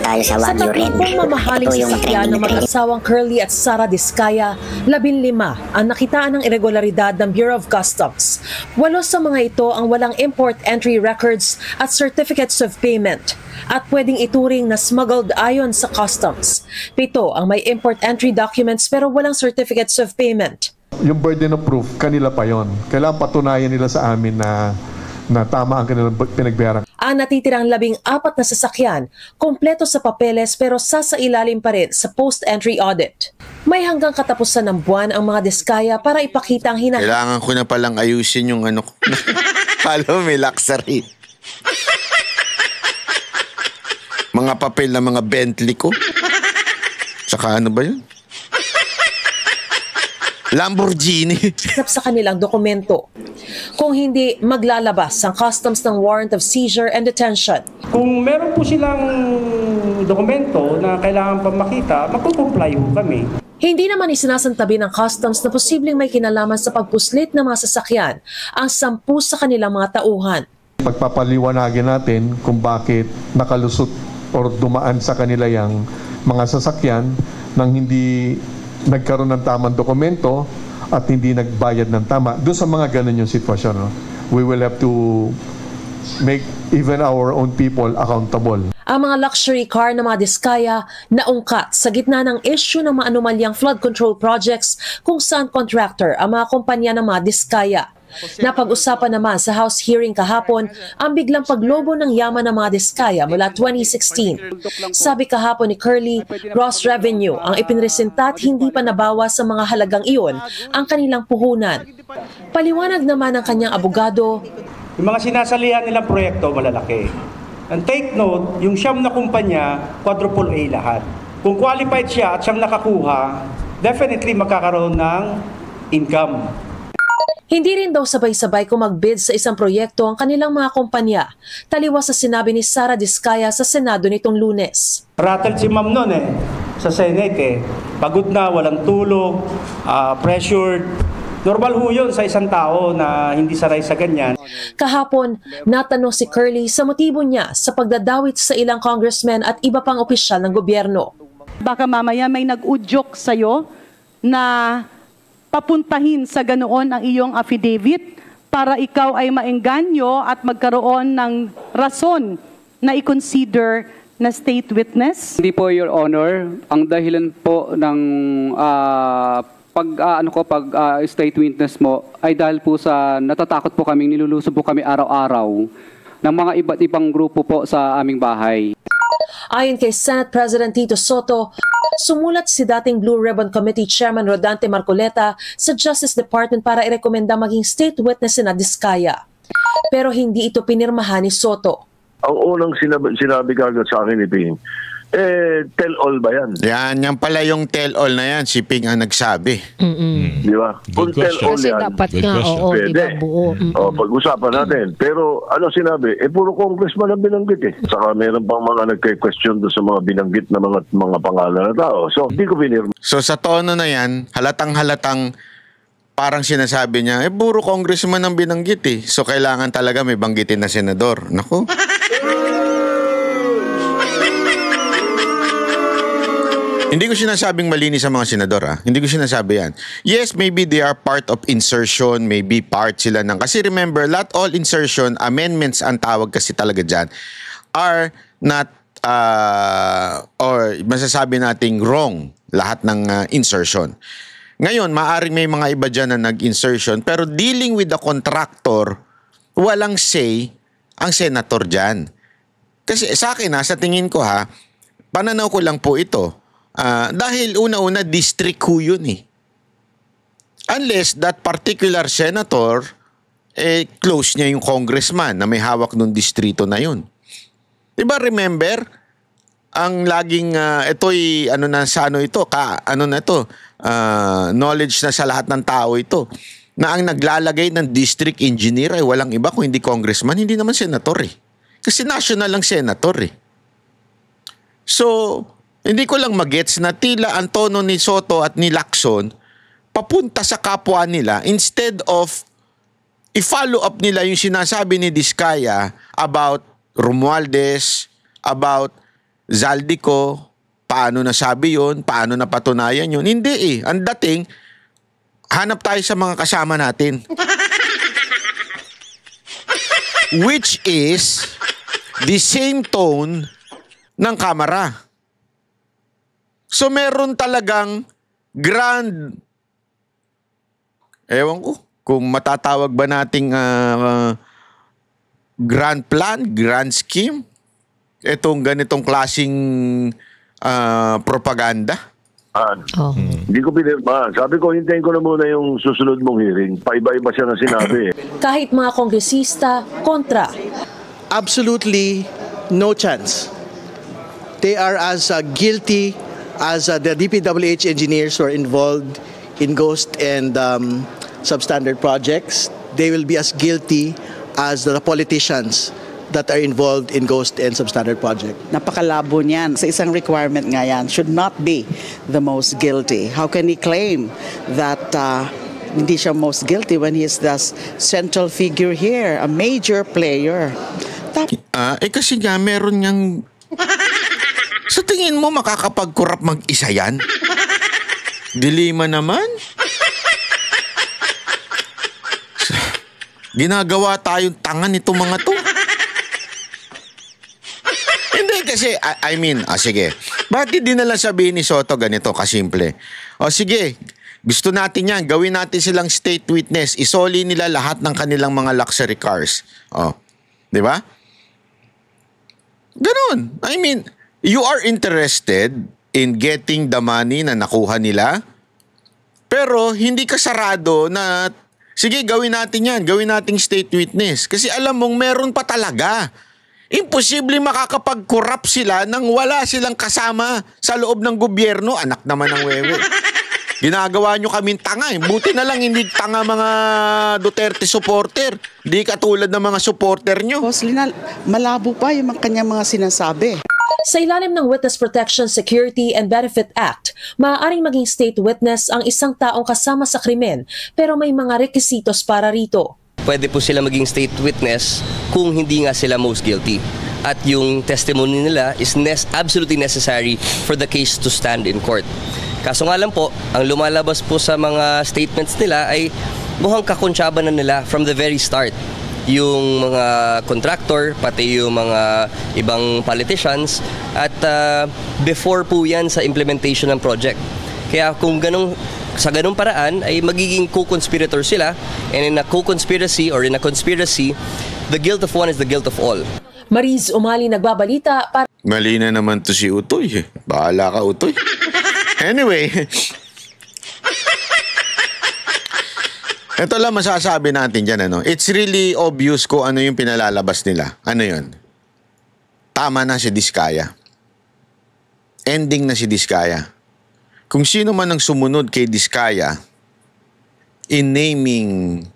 tayo sa Sa Wagyu Red. tatlong mamahaling Ito yung sasakyan ng trending. mag-asawang Curly at Sara Diskaya, 15 ang nakitaan ng irregularidad ng Bureau of Customs. 8 sa mga ito ang walang import entry records at certificates of payment at pwedeng ituring na smuggled ayon sa customs. 7 ang may import entry documents pero walang certificates of payment. Yung burden of proof, kanila pa yon. Kailangan patunayan nila sa amin na tama ang kanilang pinagbayaran. Ang natitirang 14 na sasakyan, kompleto sa papeles pero sasailalim pa rin sa post-entry audit. May hanggang katapusan ng buwan ang mga Diskaya para ipakita ang hinahanap. Kailangan ko na palang ayusin yung ano ko. Alam mo, may luxury. Mga papel na mga Bentley ko. Tsaka ano ba yun? Lamborghini. Sa kanilang dokumento. Kung hindi, maglalabas ang customs ng warrant of seizure and detention. Kung meron po silang dokumento na kailangan pa makita, magpo-comply ho kami. Hindi naman isinasantabi ng customs na posibleng may kinalaman sa pagpuslit ng mga sasakyan ang 10 sa kanilang mga tauhan. Pagpapaliwanagin natin kung bakit nakalusot or dumaan sa kanila yung mga sasakyan nang hindi nagkaroon ng tamang dokumento at hindi nagbayad ng tama. Doon sa mga ganun yung sitwasyon, no? We will have to make even our own people accountable. Ang mga luxury car ng mga Diskaya naungkat sa gitna ng issue ng mga anomalyang flood control projects kung saan contractor ang mga kumpanya ng mga Diskaya. Napag-usapan naman sa House hearing kahapon ang biglang paglobo ng yaman ng mga Diskaya mula 2016. Sabi kahapon ni Curly, gross revenue ang ipinresenta at hindi pa nabawas sa mga halagang iyon ang kanilang puhunan. Paliwanag naman ng kanyang abogado, Yung mga sinasalihan nilang proyekto, malalaki. And take note, yung siyam na kumpanya, quadruple A lahat. Kung qualified siya at siyang nakakuha, definitely magkakaroon ng income. hindi rin daw sabay-sabay kung mag-bid sa isang proyekto ang kanilang mga kumpanya. Taliwas sa sinabi ni Sara Diskaya sa Senado nitong Lunes. Rattled si ma'am noon sa Senate Pagod na, walang tulog, pressured. Normal ho yun sa isang tao na hindi saray sa ganyan. Kahapon, natanong si Curly sa motibo niya sa pagdadawit sa ilang congressmen at iba pang opisyal ng gobyerno. Baka mamaya may nag-udyok sa'yo na papuntahin sa ganoon ang iyong affidavit para ikaw ay maengganyo at magkaroon ng rason na i-consider na state witness? Hindi po, Your Honor. Ang dahilan po ng state witness mo ay dahil po sa natatakot po kami, nilulusob po kami araw-araw ng mga iba't ibang grupo po sa aming bahay. Ayon kay Senate President Tito Soto, sumulat si dating Blue Ribbon Committee Chairman Rodante Marcoleta sa Justice Department para irekomenda maging state witness na Diskaya. Pero hindi ito pinirmahan ni Soto. Ang unang sinabi kagad sa akin ni Ping, tell-all ba yan? Yan pala yung tell-all na yan. Si Ping ang nagsabi. Di ba? Kung tell-all Kasi yan, dapat nga, oo, pwede. buo. Pag-usapan natin. Pero ano sinabi? Puro congressman ang binanggit Saka meron pang mga nagka-question doon sa mga binanggit na mga pangalan na tao. So, hindi ko pinirma. So sa tono na yan, halatang parang sinasabi niya, puro congressman ang binanggit So kailangan talaga may banggitin na senador. Naku. Hindi ko sinasabing malinis sa mga senador. Hindi ko sinasabi yan. Yes, maybe they are part of insertion, maybe part sila ng... Kasi remember, not all insertion, amendments ang tawag kasi talaga dyan, are not, or masasabi nating wrong lahat ng insertion. Ngayon, maaaring may mga iba dyan na nag-insertion, pero dealing with the contractor, walang say ang senator dyan. Kasi sa akin, sa tingin ko pananaw ko lang po ito. Dahil una-una, district ho yun Unless that particular senator, close niya yung congressman na may hawak ng distrito na yun. Diba remember, ang laging, ito'y, knowledge na sa lahat ng tao ito, na ang naglalagay ng district engineer ay walang iba kung hindi congressman, hindi naman senator Kasi national lang senator So, hindi ko lang magets na tila ang tono ni Soto at ni Lacson papunta sa kapwa nila instead of i-follow up nila yung sinasabi ni Diskaya about Romualdez, about Zaldico, paano nasabi yun? Paano napatunayan yun? Hindi eh. Ang dating, hanap tayo sa mga kasama natin. Which is the same tone ng kamera. So meron talagang grand, ewan ko, kung matatawag ba nating grand plan, grand scheme, itong ganitong klaseng propaganda. Hindi ko pinirma. Sabi ko, hintayin ko na muna yung susunod mong hearing. Paiba-iba siya na sinabi. Kahit mga kongresista, kontra. Absolutely no chance. They are as guilty as the DPWH engineers who are involved in ghost and substandard projects. They will be as guilty as the politicians that are involved in ghost and substandard project. Napakalabo niyan. Sa isang requirement nga yan, should not be the most guilty. How can he claim that hindi siya most guilty when he is the central figure here, a major player? Kasi nga meron niyang... Sa tingin mo makakapag-corrupt mag-isa yan? Dilima naman? Ginagawa tayong tanga nito mga to. Hindi kasi, I mean, sige. Bakit di na lang sabihin ni Soto ganito kasimple? Sige, gusto natin yan. Gawin natin silang state witness. Isoli nila lahat ng kanilang mga luxury cars. Di ba? Ganun. I mean, you are interested in getting the money na nakuha nila, pero hindi ka sarado na, sige, gawin natin yan. Gawin nating state witness. Kasi alam mong meron pa talaga. Imposible makakapag-corrupt sila nang wala silang kasama sa loob ng gobyerno. Anak naman ng wewe. Ginagawa nyo kaming tanga eh. Buti na lang hindi tanga mga Duterte supporter. Di katulad ng mga supporter nyo. Malabo pa yung kanyang mga sinasabi. Sa ilalim ng Witness Protection, Security and Benefit Act, maaaring maging state witness ang isang taong kasama sa krimen pero may mga requisitos para rito. Pwede po sila maging state witness kung hindi nga sila most guilty. At yung testimony nila is absolutely necessary for the case to stand in court. Kaso nga lang po, ang lumalabas po sa mga statements nila ay mukhang kakonsyaba na nila from the very start. Yung mga contractor, pati yung mga ibang politicians, at before po yan sa implementation ng project. Kaya kung sa ganung paraan ay magiging co-conspirator sila, and in a co-conspiracy or in a conspiracy, the guilt of one is the guilt of all. Mariz Umali nagbabalita para... Mali na naman to si Utoy. Bahala ka, Utoy. Anyway, ito lang masasabi natin dyan. It's really obvious kung ano yung pinalalabas nila. Ano yun? Tama na si Diskaya. Ending na si Diskaya. Kung sino man ang sumunod kay Diskaya in naming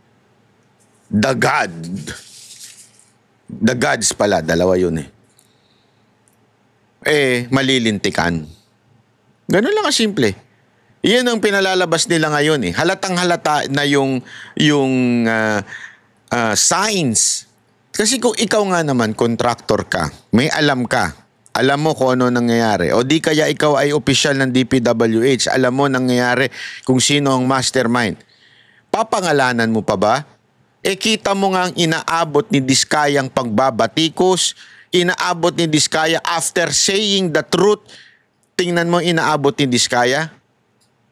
the gods pala, dalawa yun malilintikan. Ganun lang kasimple. Iyan ang pinalalabas nila ngayon Halatang halata na yung signs. Kasi kung ikaw nga naman, contractor ka, may alam ka, alam mo kung ano nangyayari. O di kaya ikaw ay opisyal ng DPWH, alam mo nangyayari kung sino ang mastermind. Papangalanan mo pa ba? Kita mo nga ang inaabot ni Diskayang pagbabatikos, inaabot ni Diskaya after saying the truth. Tingnan mo inaabot ni Diskaya.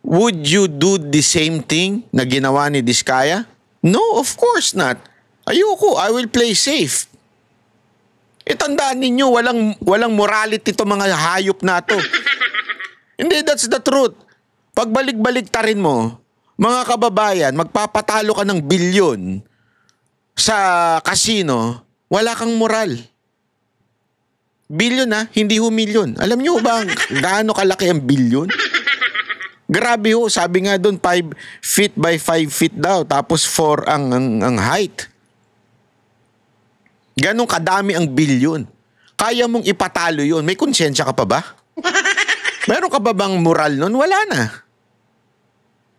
Would you do the same thing na ginawa ni Diskaya? No, of course not. Ayoko, I will play safe. Tandaan ninyo, walang morality to mga hayop na to. Hindi, that's the truth. Pagbalik-baliktarin mo, mga kababayan, magpapatalo ka ng bilyon sa kasino, wala kang moral. Bilyon hindi milyon. Alam nyo ba gaano kalaki ang bilyon? Grabe sabi nga doon 5 feet by 5 feet daw, tapos 4 ang height. Ganong kadami ang bilyon. Kaya mong ipatalo yun. May konsensya ka pa ba? Meron ka ba bang moral nun? Wala na.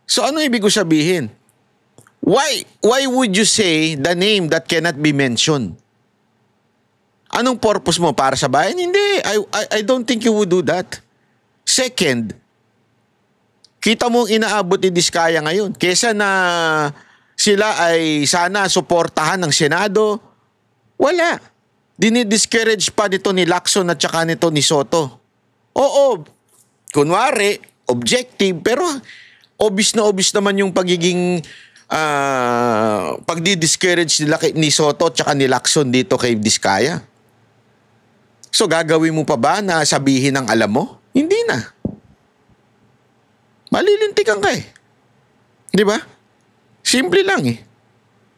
So ano ibig ko sabihin? Why would you say the name that cannot be mentioned? Anong purpose mo? Para sa bayan? Hindi. I don't think you would do that. Second, kita mo inaabot ni Diskaya ngayon. Kesa na sila ay sana suportahan ng Senado, wala. Dinidiscourage pa nito ni Lacson at saka nito ni Soto. Oo, kunwari, objective, pero obvious naman yung pagiging pagdi-discourage nila ni Soto at saka ni Lacson dito kay Diskaya. So gagawin mo pa ba na sabihin ng alam mo? Hindi na. Malilintikan ka eh. Di ba? Simple lang eh.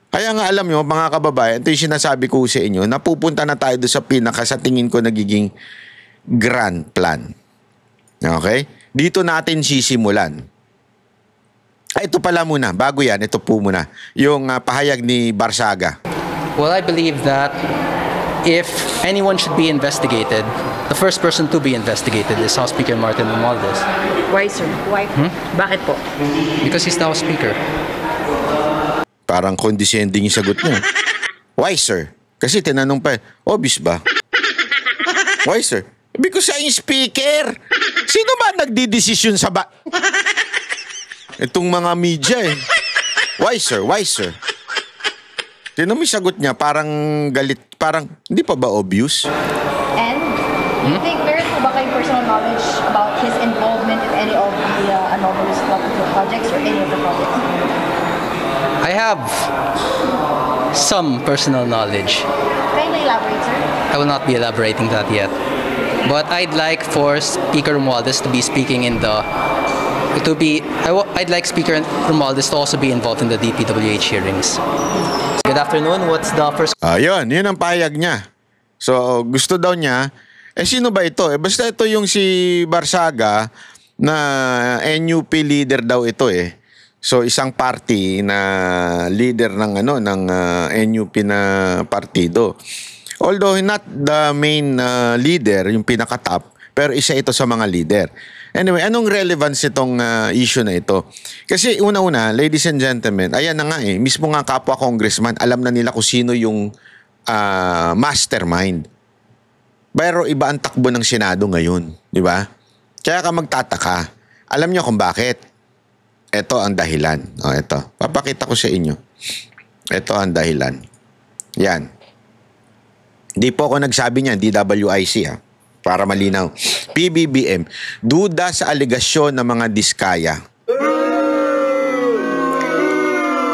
Kaya nga alam nyo, mga kababayan, ito yung sinasabi ko sa inyo, napupunta na tayo doon sa tingin ko nagiging grand plan. Okay? Dito natin sisimulan. Ito pala muna, bago yan, ito po muna, yung pahayag ni Barsaga. Well, I believe that if anyone should be investigated, the first person to be investigated is House Speaker Martin Romualdez. Why, sir? Why? Bakit po? Because he's now Speaker. Parang condescending yung sagot niya. Why, sir? Kasi tinanong pa, obvious ba? Why, sir? Because I'm Speaker. Sino ba nagdidesisyon sa itong mga media eh? Why, sir? Why, sir? Tinanong yung sagot niya, parang galit, parang hindi pa ba obvious? And do you think meron po ba kayong personal knowledge about his involvement in any of the anomalous projects or any of the projects? I have some personal knowledge. Can you elaborate, sir? I will not be elaborating that yet. But I'd like for Speaker Romualdez to be speaking in the... I'd like Speaker Romualdez to also be involved in the DPWH hearings. Good afternoon. What's the first... yun ang pahayag niya. So, gusto daw niya, sino ba ito? Basta ito yung si Barsaga na NUP leader daw ito eh. So, isang party na leader ng NUP na partido. Although not the main leader, yung pinaka-top, pero isa ito sa mga leader. Anyway, anong relevance itong issue na ito? Kasi una-una, ladies and gentlemen, ayan na nga eh, mismo nga kapwa congressman, alam na nila kung sino yung mastermind. Pero iba ang takbo ng Senado ngayon, di ba? Kaya ka magtataka. Alam niyo kung bakit? Ito ang dahilan. Ito. Papakita ko sa inyo. Ito ang dahilan. Yan. Hindi po ako nagsabi niyan, DWIC ha. Para malinaw. PBBM, duda sa aligasyon ng mga Diskaya.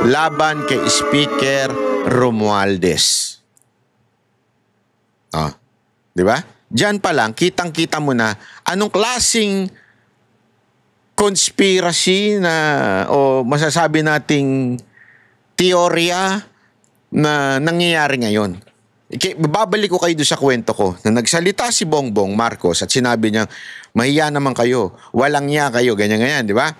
Laban kay Speaker Romualdez. Di ba? Diyan pa lang, kitang-kita mo na anong klaseng conspiracy na o masasabi nating teorya na nangyayari ngayon. Babalik ko kayo doon sa kwento ko na nagsalita si Bongbong Marcos at sinabi niya, mahiya naman kayo, walang niya kayo, ganyan-ganyan, di ba?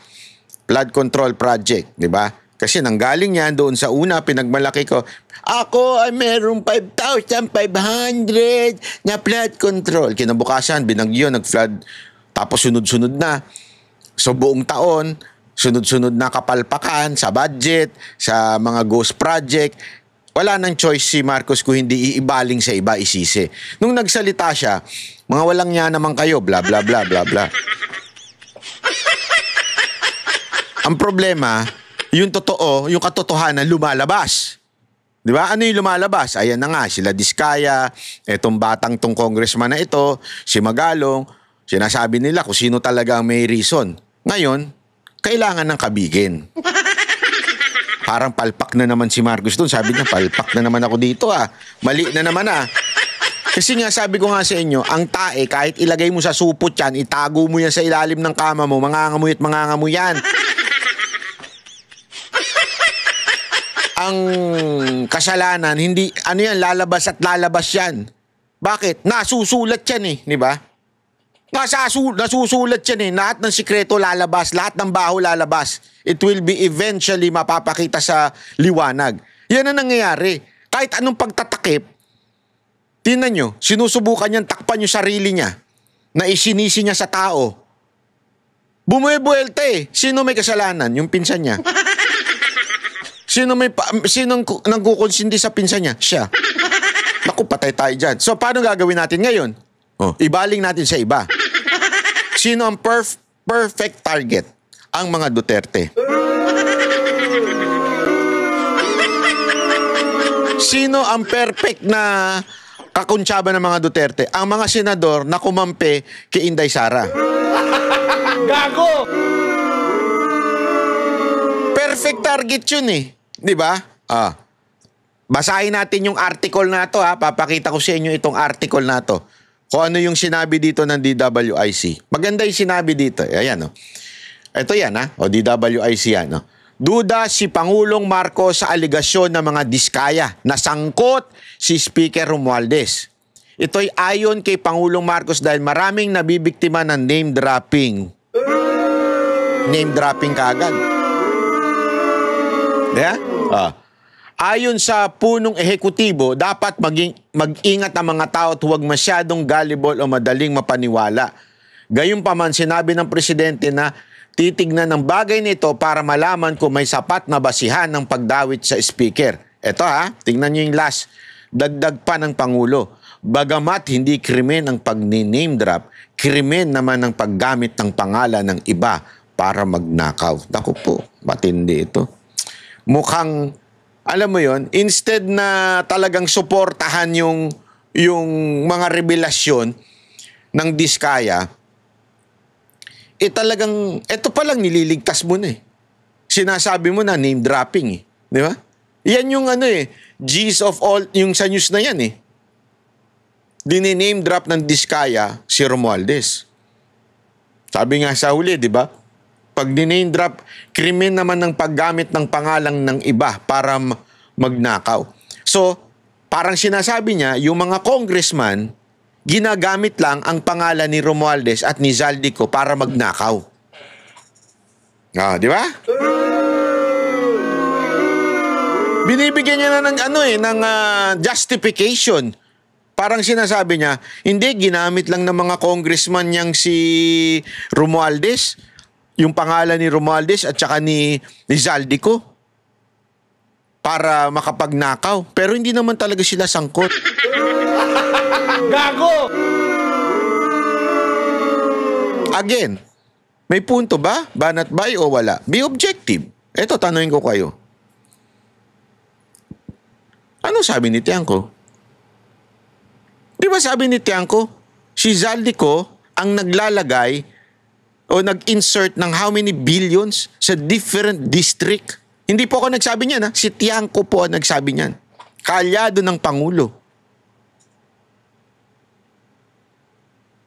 Flood control project, di ba? Kasi nanggaling yan doon sa una, pinagmalaki ko, ako ay merong 5,500 na flood control. Kinabukasan, binagyo, nag-flood, tapos sunod-sunod na. So buong taon, sunod-sunod na kapalpakan sa budget, sa mga ghost project. Wala nang choice si Marcos kung hindi iibaling sa iba, isisi. Nung nagsalita siya, mga walang niya naman kayo, bla bla bla bla bla. Ang problema, yung totoo, yung katotohanan lumalabas. Di ba? Ano yung lumalabas? Ayan na nga, sila Diskaya, etong batang tong congressman na ito, si Magalong, sinasabi nila kung sino talaga ang may reason. Ngayon, kailangan ng kabigin. Parang palpak na naman si Marcos doon. Sabi niya, palpak na naman ako dito ah. Mali na naman ah. Kasi nga, sabi ko nga sa inyo, ang tae, kahit ilagay mo sa supot yan, itago mo yan sa ilalim ng kama mo, mangangamoy at mangangamoy yan. Ang kasalanan, hindi, ano yan, lalabas at lalabas yan. Bakit? Nasusulat yan eh, di ba? Nasusulat yan eh. Lahat ng sikreto lalabas, lahat ng baho lalabas. It will be eventually mapapakita sa liwanag. Yan ang nangyayari. Kahit anong pagtatakip, tingnan nyo, sinusubukan niyang takpan yung sarili niya na isinisi niya sa tao. Bumuebuelta eh. Sino may kasalanan? Yung pinsan niya. Sino nagkukonsindi sa pinsan niya? Siya. Naku, patay tayo dyan. So, paano gagawin natin ngayon? Ibaling natin sa iba. Sino ang perfect target? Ang mga Duterte. Sino ang perfect na kakuntsaba ng mga Duterte? Ang mga senador na kumampi kay Inday Sara. Gago! Perfect target yun eh. Di ba? Basahin natin yung article na to ha. Papakita ko sa inyo itong article na to. Kung ano yung sinabi dito ng DWIC. Maganda yung sinabi dito. Ayan o. Ito yan ha. O DWIC yan o. Duda si Pangulong Marcos sa aligasyon ng mga diskaya na sangkot si Speaker Romualdez. Ito'y ayon kay Pangulong Marcos dahil maraming nabibiktima ng name dropping. Name dropping kaagad. Yeah? Ayon sa punong ehekutibo, dapat mag-ingat ang mga tao at huwag masyadong gullible o madaling mapaniwala. Gayunpaman, sinabi ng presidente na titignan ng bagay nito para malaman kung may sapat na basihan ng pagdawit sa speaker. Ito ha, tingnan nyo yung last. Dagdag pa ng Pangulo. Bagamat hindi krimen ang pag-name drop, krimen naman ang paggamit ng pangalan ng iba para magnakaw. Naku po, matindi ito. Mukhang, alam mo yon, instead na talagang suportahan yung mga revelasyon ng diskaya, talagang, ito palang nililigtas mo na eh. Sinasabi mo na name dropping eh. Di ba? Yan yung G's of all, yung sa news na yan eh. Dini-name drop ng diskaya si Romualdez. Sabi nga sa huli, di ba? Pag diname drop, krimen naman ng paggamit ng pangalang ng iba para magnakaw. So, parang sinasabi niya, yung mga congressman, ginagamit lang ang pangalan ni Romualdez at ni Zaldico para magnakaw. Di ba? Binibigyan niya na ng justification. Parang sinasabi niya, hindi, ginamit lang ng mga congressman niyang si Romualdez, yung pangalan ni Romualdez at saka ni Zaldico para makapagnakaw. Pero hindi naman talaga sila sangkot. Gago! Again, may punto ba? Banat bay o wala? Be objective. Ito, tanungin ko kayo. Ano sabi ni Tiangco? Di ba sabi ni Tiangco, si Zaldico ang naglalagay o nag-insert ng how many billions sa different district? Hindi po ako nagsabi niyan, ha? Si Tiangco po ang nagsabi niyan. Kaalyado ng Pangulo.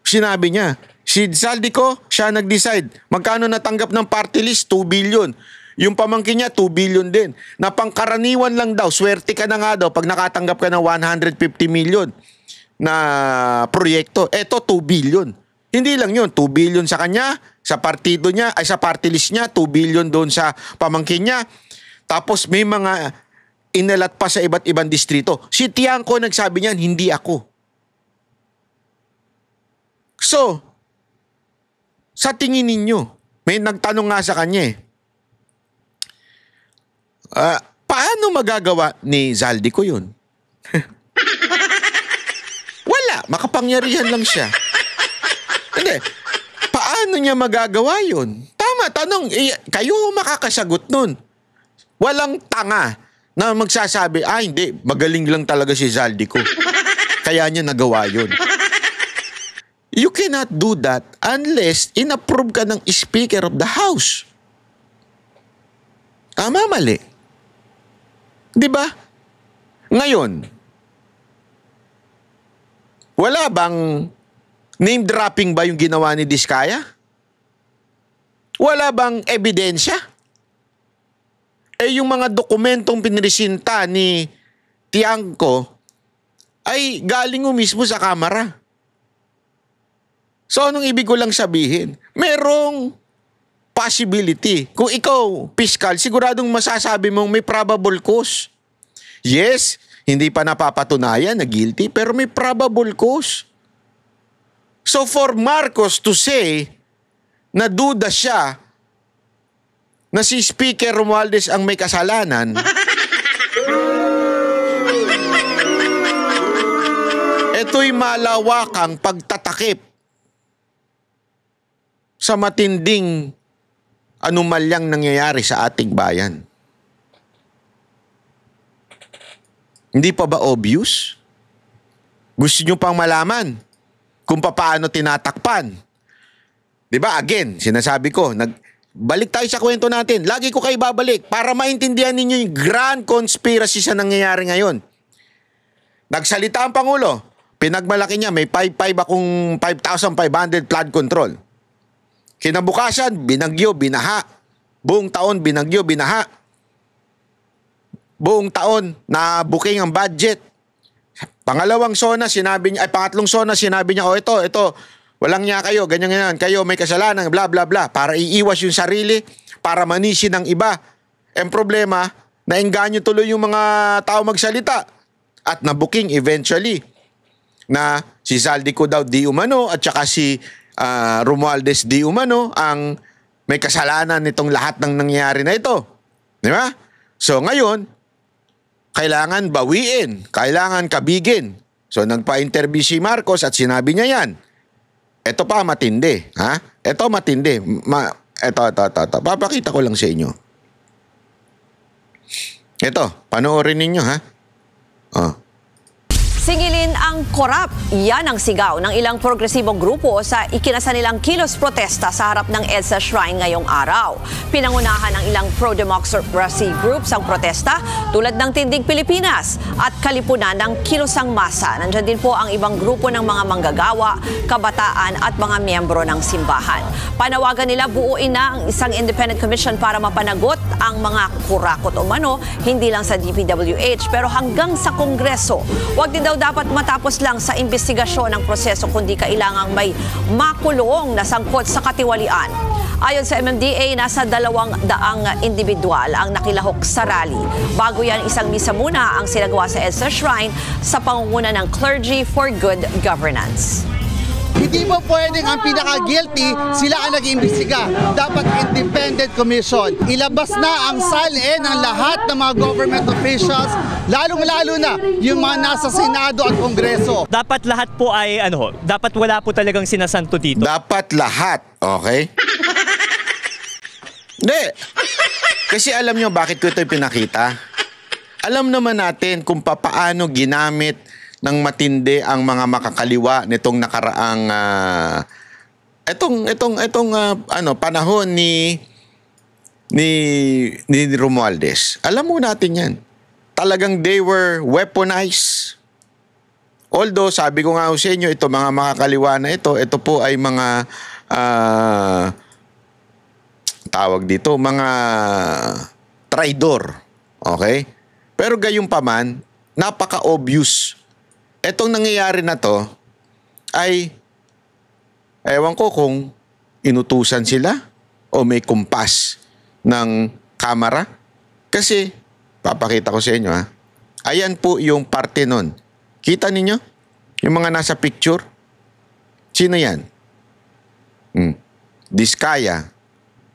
Sinabi niya, si Zaldico, siya nag-decide. Magkano natanggap ng party list? 2 billion. Yung pamangkin niya, 2 billion din. Na pangkaraniwan lang daw, swerte ka na nga daw pag nakatanggap ka ng 150 million na proyekto. Eto, 2 billion. Hindi lang yun, 2 billion sa kanya, sa partido niya, ay sa party list niya, 2 billion doon sa pamangkin niya. Tapos may mga inalat pa sa iba't ibang distrito. Si Tiangco nagsabi niyan, hindi ako. So, sa tingin ninyo, may nagtanong nga sa kanya paano magagawa ni Zaldico yun? Wala, makapangyarihan lang siya. Hindi, paano niya magagawa yun? Tama, tanong, kayo makakasagot nun. Walang tanga na magsasabi, hindi, magaling lang talaga si Zaldico. Kaya niya nagawa yun. You cannot do that unless in-approve ka ng Speaker of the House. Tama, mali. Diba? Ngayon, wala bang name dropping ba yung ginawa ni Diskaya? Wala bang ebidensya? Yung mga dokumentong pinresinta ni Tiangco ay galing mismo sa Kamara. So, anong ibig ko lang sabihin? Merong possibility. Kung ikaw, piskal, siguradong masasabi mong may probable cause. Yes, hindi pa napapatunayan na guilty, pero may probable cause. So, for Marcos to say na duda siya na si Speaker Romualdez ang may kasalanan, ito'y malawakang pagtatakip sa matinding anomalyang nangyayari sa ating bayan. Hindi pa ba obvious? Gusto nyo pang malaman kung paano tinatakpan? Diba? Again, sinasabi ko, balik tayo sa kwento natin. Lagi ko kayo babalik para maintindihan ninyo yung grand conspiracy sa nangyayari ngayon. Nagsalita ang Pangulo. Pinagmalaki niya, may 5,500 flood control. Kinabukasan, binagyo, binaha. Buong taon, binagyo, binaha. Buong taon, na-booking ang budget. Pangatlong zona, sinabi niya, ito, walang niya kayo, ganyan, kayo may kasalanan, bla bla bla, para iiwas yung sarili, para manisin ng iba. Ang problema, naengganyo tuloy yung mga tao magsalita. At na-booking eventually na si Zaldico daw di umano at saka si Romualdez di umano ang may kasalanan nitong lahat ng nangyayari na ito. Di ba? So ngayon, kailangan bawiin, kailangan kabigin. So nagpa-interview si Marcos at sinabi niya yan. Ito pa matindi, ha? Ito matindi. Ito. Papakita ko lang sa inyo. Ito, panoorin ninyo, ha? Oh. Singilin ang korap. Yan ang sigaw ng ilang progresibong grupo sa ikinasa nilang kilos protesta sa harap ng EDSA Shrine ngayong araw. Pinangunahan ng ilang pro-democracy groups ang protesta tulad ng Tindig Pilipinas at Kalipunan ng Kilosang Masa. Nandiyan din po ang ibang grupo ng mga manggagawa, kabataan at mga miyembro ng simbahan. Panawagan nila buuin na ang isang independent commission para mapanagot ang mga kurakot umano, hindi lang sa DPWH pero hanggang sa Kongreso. Huwag din daw dapat matapos lang sa investigasyon ng proseso kundi kailangang may makulong na sangkot sa katiwalian. Ayon sa MMDA, nasa 200 individual ang nakilahok sa rally. Bago yan, isang misa muna ang sinagawa sa EDSA Shrine sa pangunguna ng Clergy for Good Governance. Hindi mo pwedeng ang pinaka-guilty sila ang nag-iimbestiga. Dapat independent commission. Ilabas na ang salin ng lahat ng mga government officials, lalong-lalo na yung mga nasa Senado at Kongreso. Dapat lahat po ay dapat wala po talagang sinasanto dito. Dapat lahat, okay? Hindi. Kasi alam nyo bakit ko ito pinakita? Alam naman natin kung paano ginamit ng matindi ang mga makakaliwa nitong nakaraang panahon ni Romualdez. Alam mo natin 'yan. Talagang they were weaponized. Although sabi ko nga sa inyo, ito mga makakaliwa na ito po ay mga tawag dito, mga traidor. Okay? Pero gayunpaman, napaka-obvious. Etong nangyayari na to ay ewan ko kung inutusan sila o may kumpas ng kamera. Kasi, papakita ko sa inyo ha. Ayan po yung parte nun. Kita ninyo? Yung mga nasa picture? Sino yan? Diskaya,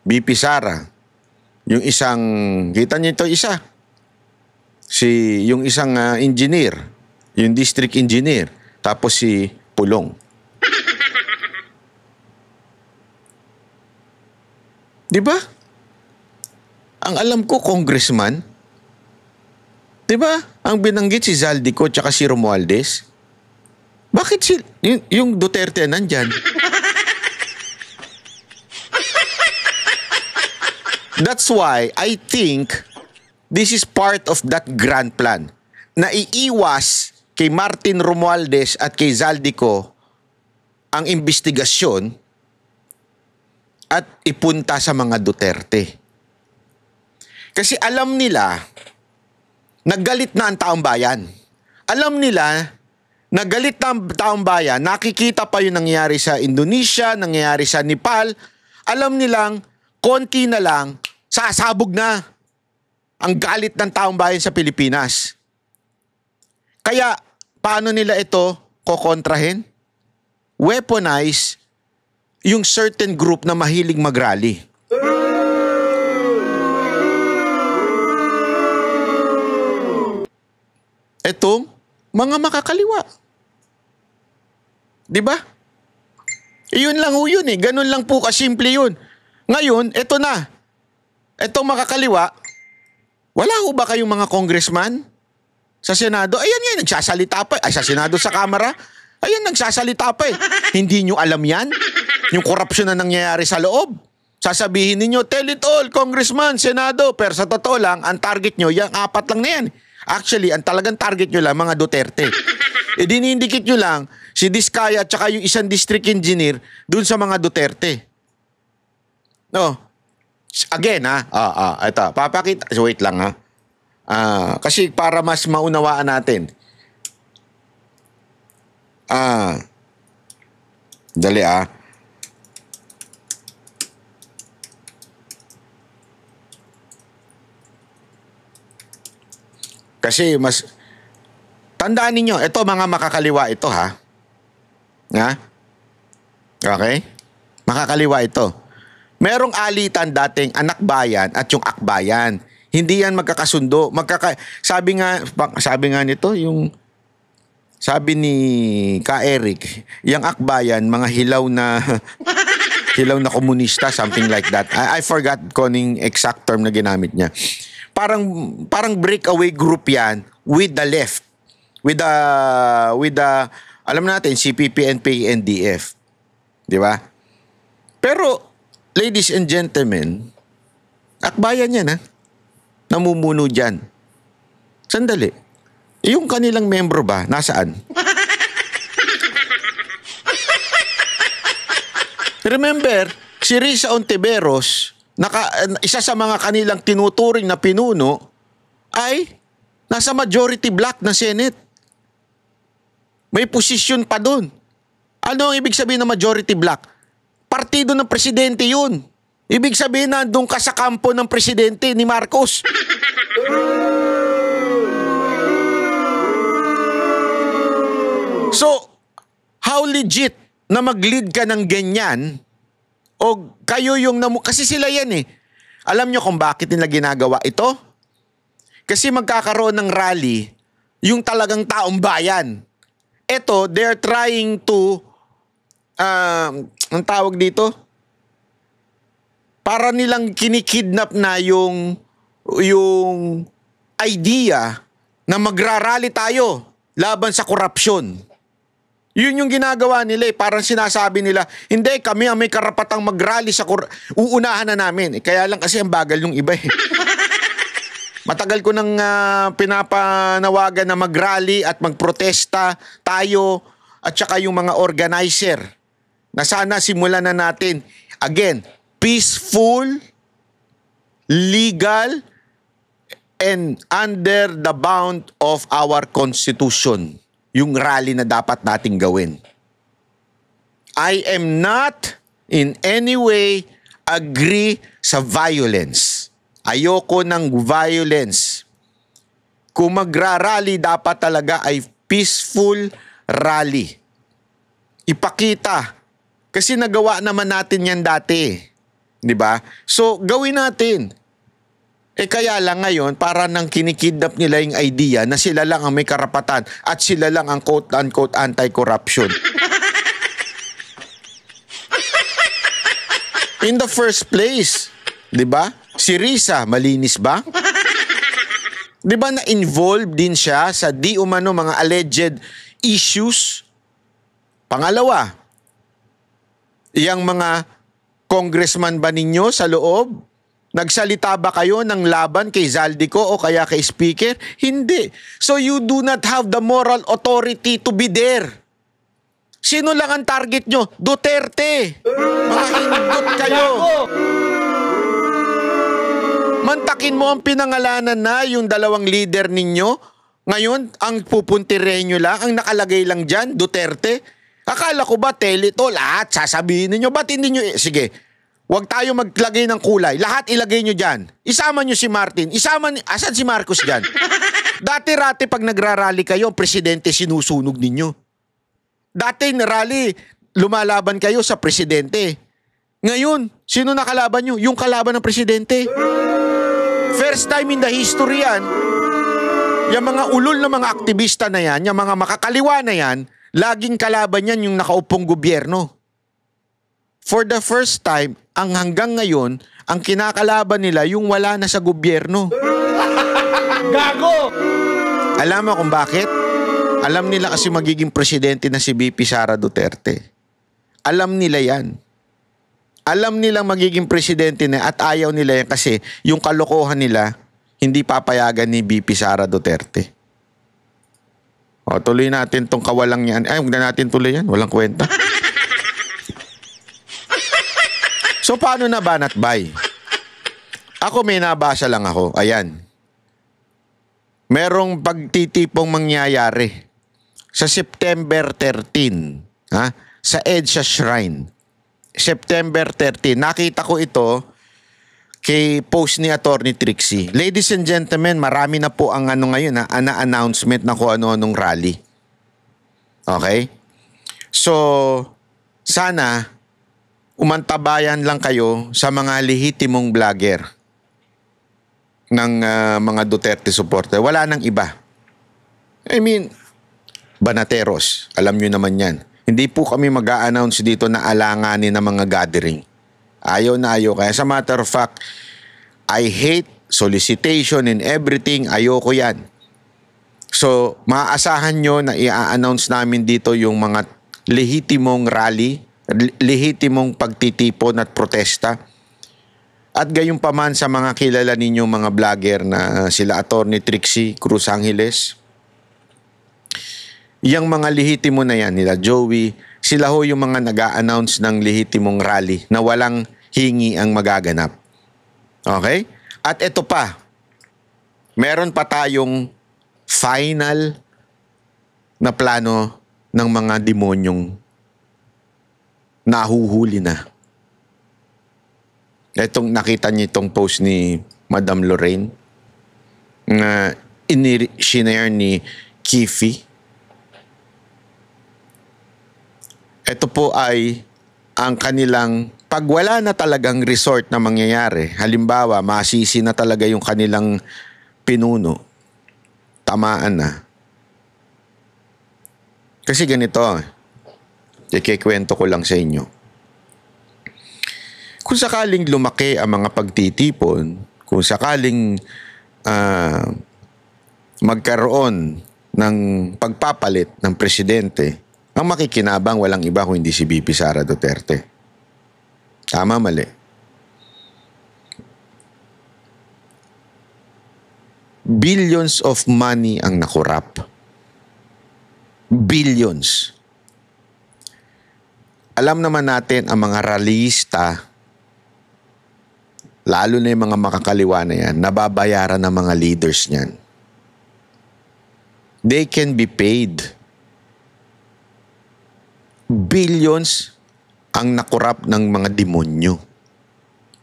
BP Sara, yung isang, kita niyo ito isa? Yung isang engineer, yung district engineer, tapos si Pulong. Di ba? Ang alam ko, congressman. Di ba? Ang binanggit si Zaldico tsaka si Romualdez. Bakit yung Duterte nandyan? That's why I think this is part of that grand plan. Naiiwas kay Martin Romualdez at kay Zaldico ang investigasyon at ipunta sa mga Duterte. Kasi alam nila nagalit na ang taong bayan. Alam nila nagalit na ang taong bayan. Nakikita pa yung nangyayari sa Indonesia, nangyayari sa Nepal. Alam nilang konti na lang, sasabog na ang galit ng taong bayan sa Pilipinas. Kaya, paano nila ito kokontrahin? Weaponize yung certain group na mahilig mag-rally. Etong mga makakaliwa. Di ba? Yun lang ho yun eh. Ganun lang po kasimple yun. Ngayon, eto na. Etong makakaliwa, wala ho ba kayong mga congressman sa Senado? Ayan yan, nagsasalita pa. Ay, sa Senado, sa Kamara. Ayan, nagsasalita pa eh. Hindi nyo alam yan? Yung korupsyon na nangyayari sa loob. Sasabihin ninyo, tell it all, Congressman, Senado. Pero sa totoo lang, ang target nyo, yung 4 lang na yan. Actually, ang talagang target nyo lang, mga Duterte. E dinindikit nyo lang, si Diskaya at saka yung isang district engineer dun sa mga Duterte. No. Again, ito, papakita. Wait lang, ha. Kasi para mas maunawaan natin. Dali, Kasi mas tandaan ninyo, ito mga makakaliwa ito, ha? Okay? Makakaliwa ito. Merong alitan dating anak bayan at yung akbayan. Hindi yan magkakasundo. Sabi nga nito, sabi ni Ka Eric, yung akbayan, mga hilaw na komunista, something like that. I forgot koning exact term na ginamit niya. Parang breakaway group yan with the left. With the alam natin, CPP, NPA, NDF. Di ba? Pero, ladies and gentlemen, akbayan yan, ha? Namumuno dyan. Sandali. Yung kanilang membro ba, nasaan? Remember, si Risa Ontiveros, isa sa mga kanilang tinuturing na pinuno, ay nasa majority block na Senate. May posisyon pa doon. Ano ang ibig sabihin ng majority block? Partido ng presidente yun. Ibig sabihin na doon ka sa kampo ng presidente ni Marcos. So, how legit na mag-lead ka ng ganyan o kayo yung kasi sila yan eh. Alam nyo kung bakit nila ginagawa ito? Kasi magkakaroon ng rally yung talagang taong bayan. Ito, they're trying to ang tawag dito? Para nilang kinikidnap na yung idea na magrarally tayo laban sa korupsyon. Yun yung ginagawa nila eh. Parang sinasabi nila, hindi, kami ang may karapatang mag-rally sa uunahan na namin. Kaya lang kasi ang bagal yung iba eh. Matagal ko nang pinapanawagan na mag-rally at magprotesta tayo at saka yung mga organizer na sana simulan na natin. Again, peaceful, legal, and under the bound of our Constitution. Yung rally na dapat nating gawin. I am not in any way agree sa violence. Ayoko ng violence. Kung magra-rally, dapat talaga ay peaceful rally. Ipakita. Kasi nagawa naman natin yan dati. Di ba? So, gawin natin. Kaya lang ngayon, para nang kinikidnap nila yung idea na sila lang ang may karapatan at sila lang ang quote-unquote anti-corruption. In the first place, di ba? Si Risa, malinis ba? Di ba na-involved din siya sa di umano mga alleged issues? Pangalawa, yang mga congressman ba ninyo sa loob? Nagsalita ba kayo ng laban kay Zaldico o kaya kay Speaker? Hindi. So you do not have the moral authority to be there. Sino lang ang target nyo? Duterte. Mga hindot kayo. Mantakin mo ang pinangalanan na yung dalawang leader ninyo. Ngayon, ang pupuntirehin nyo lang, ang nakalagay lang dyan, Duterte. Akala ko ba, tell it all, lahat sasabihin ninyo. Ba't hindi nyo, sige, huwag tayo maglagay ng kulay. Lahat ilagay nyo dyan. Isama nyo si Martin. Asan si Marcos dyan? Dati-rati pag nagrarally kayo, ang presidente sinusunog ninyo. Dati rally, lumalaban kayo sa presidente. Ngayon, sino nakalaban nyo? Yung kalaban ng presidente. First time in the history yan, yung mga ulol na mga aktivista na yan, yung mga makakaliwa na yan, laging kalaban yan yung nakaupong gobyerno. For the first time, ang hanggang ngayon, ang kinakalaban nila yung wala na sa gobyerno. Gago! Alam mo kung bakit? Alam nila kasi magiging presidente na si VP Sara Duterte. Alam nila yan. Alam nilang magiging presidente na at ayaw nila yan kasi yung kalokohan nila hindi papayagan ni VP Sara Duterte. O, tuloy natin tong kawalang yan. Ay, huwag na natin tuloy yan. Walang kwenta. So, paano na banat bay? Ako may nabasa lang ako. Ayan. Merong pagtitipong mangyayari sa September 13. Ha? Sa EDSA Shrine. September 13. Nakita ko ito kay post ni Attorney Trixie. Ladies and gentlemen, marami na po ang ngayon announcement na kung ano-anong rally. Okay? So, sana umantabayan lang kayo sa mga lehitimong vlogger ng mga Duterte supporter. Wala nang iba. I mean, banateros. Alam nyo naman yan. Hindi po kami mag-a-announce dito na alanganin ng mga gathering. Ayaw na ayaw. Kaya sa matter of fact, I hate solicitation and everything. Ayoko yan. So, maaasahan nyo na i-announce namin dito yung mga lehitimong rally, lehitimong pagtitipon at protesta. At gayon pa man sa mga kilala ninyong mga vlogger na sila Attorney Trixie Cruz Angeles. Yang mga lehitimo na yan, nila Joey, sila ho yung mga nag-a-announce ng lehitimong rally na walang hingi ang magaganap. Okay? At ito pa, meron pa tayong final na plano ng mga demonyong nahuhuli na. Itong nakita niyo itong post ni Madam Lorraine na sinare ni Kifi. Ito po ay ang kanilang pag wala na talagang resort na mangyayari. Halimbawa, masisi na talaga yung kanilang pinuno. Tamaan na. Kasi ganito, ikikwento ko lang sa inyo. Kung sakaling lumaki ang mga pagtitipon, kung sakaling magkaroon ng pagpapalit ng presidente, ang makikinabang walang iba kung hindi si VP Sara Duterte. Tama, mali. Billions of money ang nakurap. Billions. Alam naman natin ang mga rallyista, lalo na yung mga makakaliwa na yan, nababayaran ng mga leaders niyan. They can be paid. Billions ang nakurap ng mga demonyo.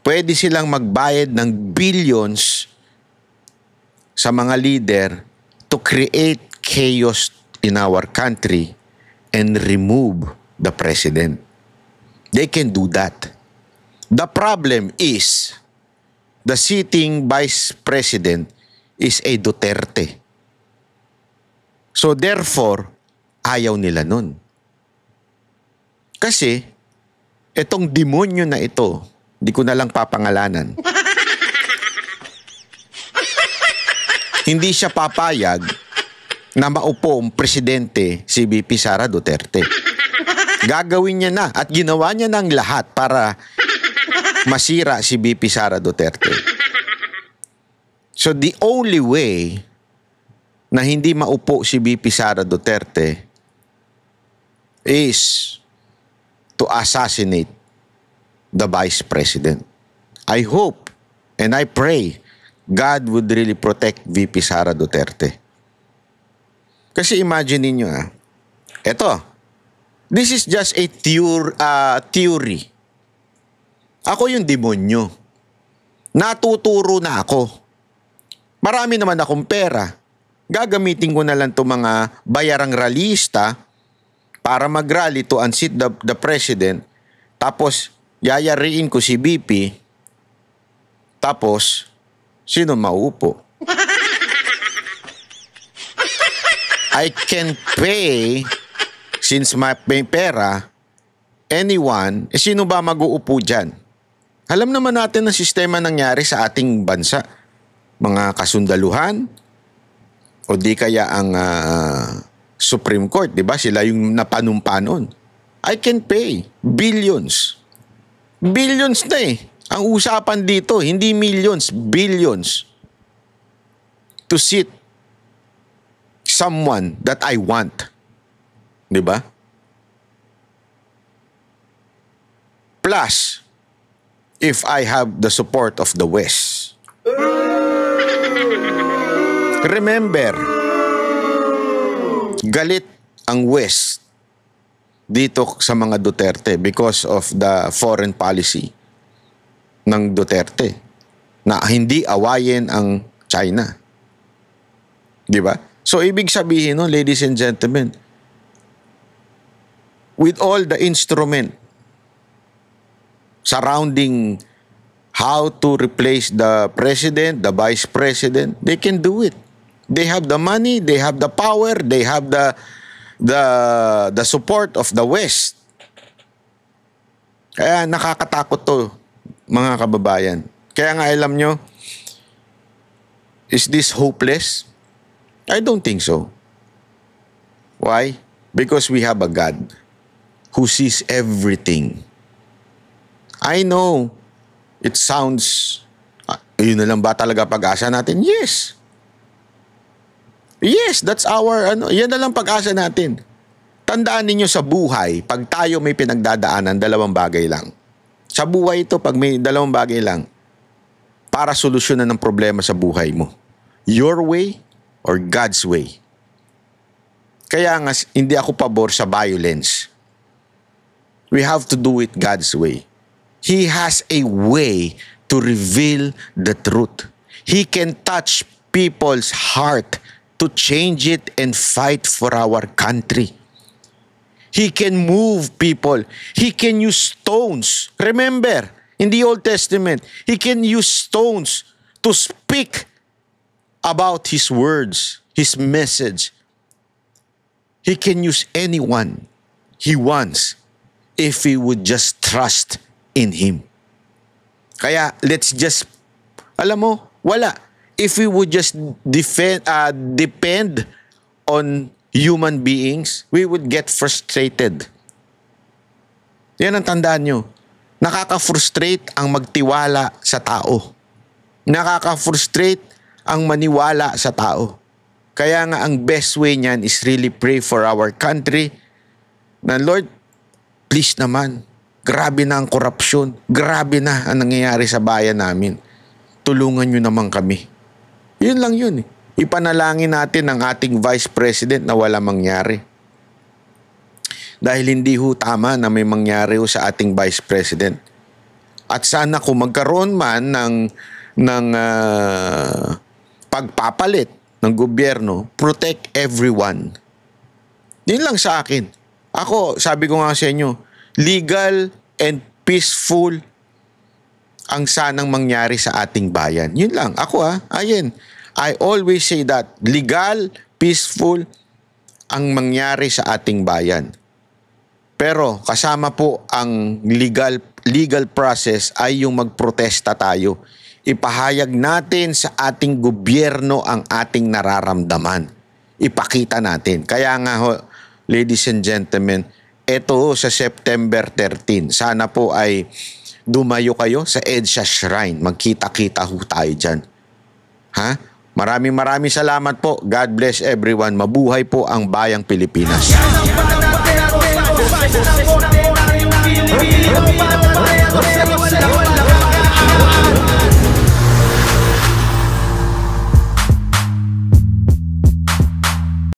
Pwede silang magbayad ng billions sa mga leader to create chaos in our country and remove the president. They can do that. The problem is the sitting vice president is a Duterte. So therefore, ayaw nila nun. Kasi, itong demonyo na ito, di ko na lang papangalanan. Hindi siya papayag na maupo ang presidente si VP Sara Duterte. Gagawin niya na at ginawa niya ng lahat para masira si VP Sara Duterte. So the only way na hindi maupo si VP Sara Duterte is to assassinate the Vice President. I hope and I pray God would really protect VP Sara Duterte. Kasi imagine ninyo eto, this is just a theory. Ako yung demonyo. Natuturo na ako. Marami naman akong pera. Gagamitin ko na lang itong mga bayarang rallyista para mag-rally to unseat the president. Tapos, yayariin ko si BP. Tapos, sino mauupo? I can pay since may pera, anyone, sino ba mag-uupo dyan? Alam naman natin ang sistema nangyari sa ating bansa. Mga kasundaluhan, o di kaya ang Supreme Court, di ba? Sila yung napanumpa nun. I can pay billions. Billions na eh. Ang usapan dito, hindi millions, billions. To sit someone that I want. Di ba? Plus, if I have the support of the West. Remember, galit ang West dito sa mga Duterte because of the foreign policy ng Duterte na hindi awayin ang China. Di ba? So, ibig sabihin, no, ladies and gentlemen, with all the instrument surrounding how to replace the president, the vice president, they can do it. They have the money, they have the power, they have the support of the West. Kaya nakakatakot to, mga kababayan. Kaya nga alam nyo, is this hopeless? I don't think so. Why? Because we have a God who sees everything. I know, it sounds, yun na lang ba talaga pag-asa natin? Yes. Yes, that's our, yan na lang pag-asa natin. Tandaan ninyo sa buhay, pag tayo may pinagdadaanan, dalawang bagay lang. Sa buhay ito, pag may dalawang bagay lang, para solusyonan ng problema sa buhay mo. Your way or God's way. Kaya nga, hindi ako pabor sa violence. We have to do it God's way. He has a way to reveal the truth. He can touch people's heart to change it and fight for our country. He can move people. He can use stones. Remember, in the Old Testament, He can use stones to speak about His words, His message. He can use anyone He wants if we would just trust in Him. Kaya, let's just, alam mo, wala. If we would just depend on human beings, we would get frustrated. Yan ang tandaan nyo. Nakaka-frustrate ang magtiwala sa tao. Nakaka-frustrate ang maniwala sa tao. Kaya nga ang best way niyan is really pray for our country. Na Lord, please naman, grabe na ang korupsyon. Grabe na ang nangyayari sa bayan namin. Tulungan nyo naman kami. Yun lang yun. Ipanalangin natin ang ating Vice President na wala mangyari. Dahil hindi ho tama na may mangyari ho sa ating Vice President. At sana kung magkaroon man ng pagpapalit ng gobyerno, protect everyone. Yun lang sa akin. Ako, sabi ko nga sa inyo, legal and peaceful ang sanang mangyari sa ating bayan. Yun lang. Ako ayan. I always say that. Legal, peaceful ang mangyari sa ating bayan. Pero kasama po ang legal process ay yung magprotesta tayo. Ipahayag natin sa ating gobyerno ang ating nararamdaman. Ipakita natin. Kaya nga ho, ladies and gentlemen, ito sa September 13, sana po ay dumayo kayo sa EDSA Shrine. Magkita-kita ho tayo dyan. Ha? Maraming salamat po. God bless everyone. Mabuhay po ang bayang Pilipinas. Pilipino,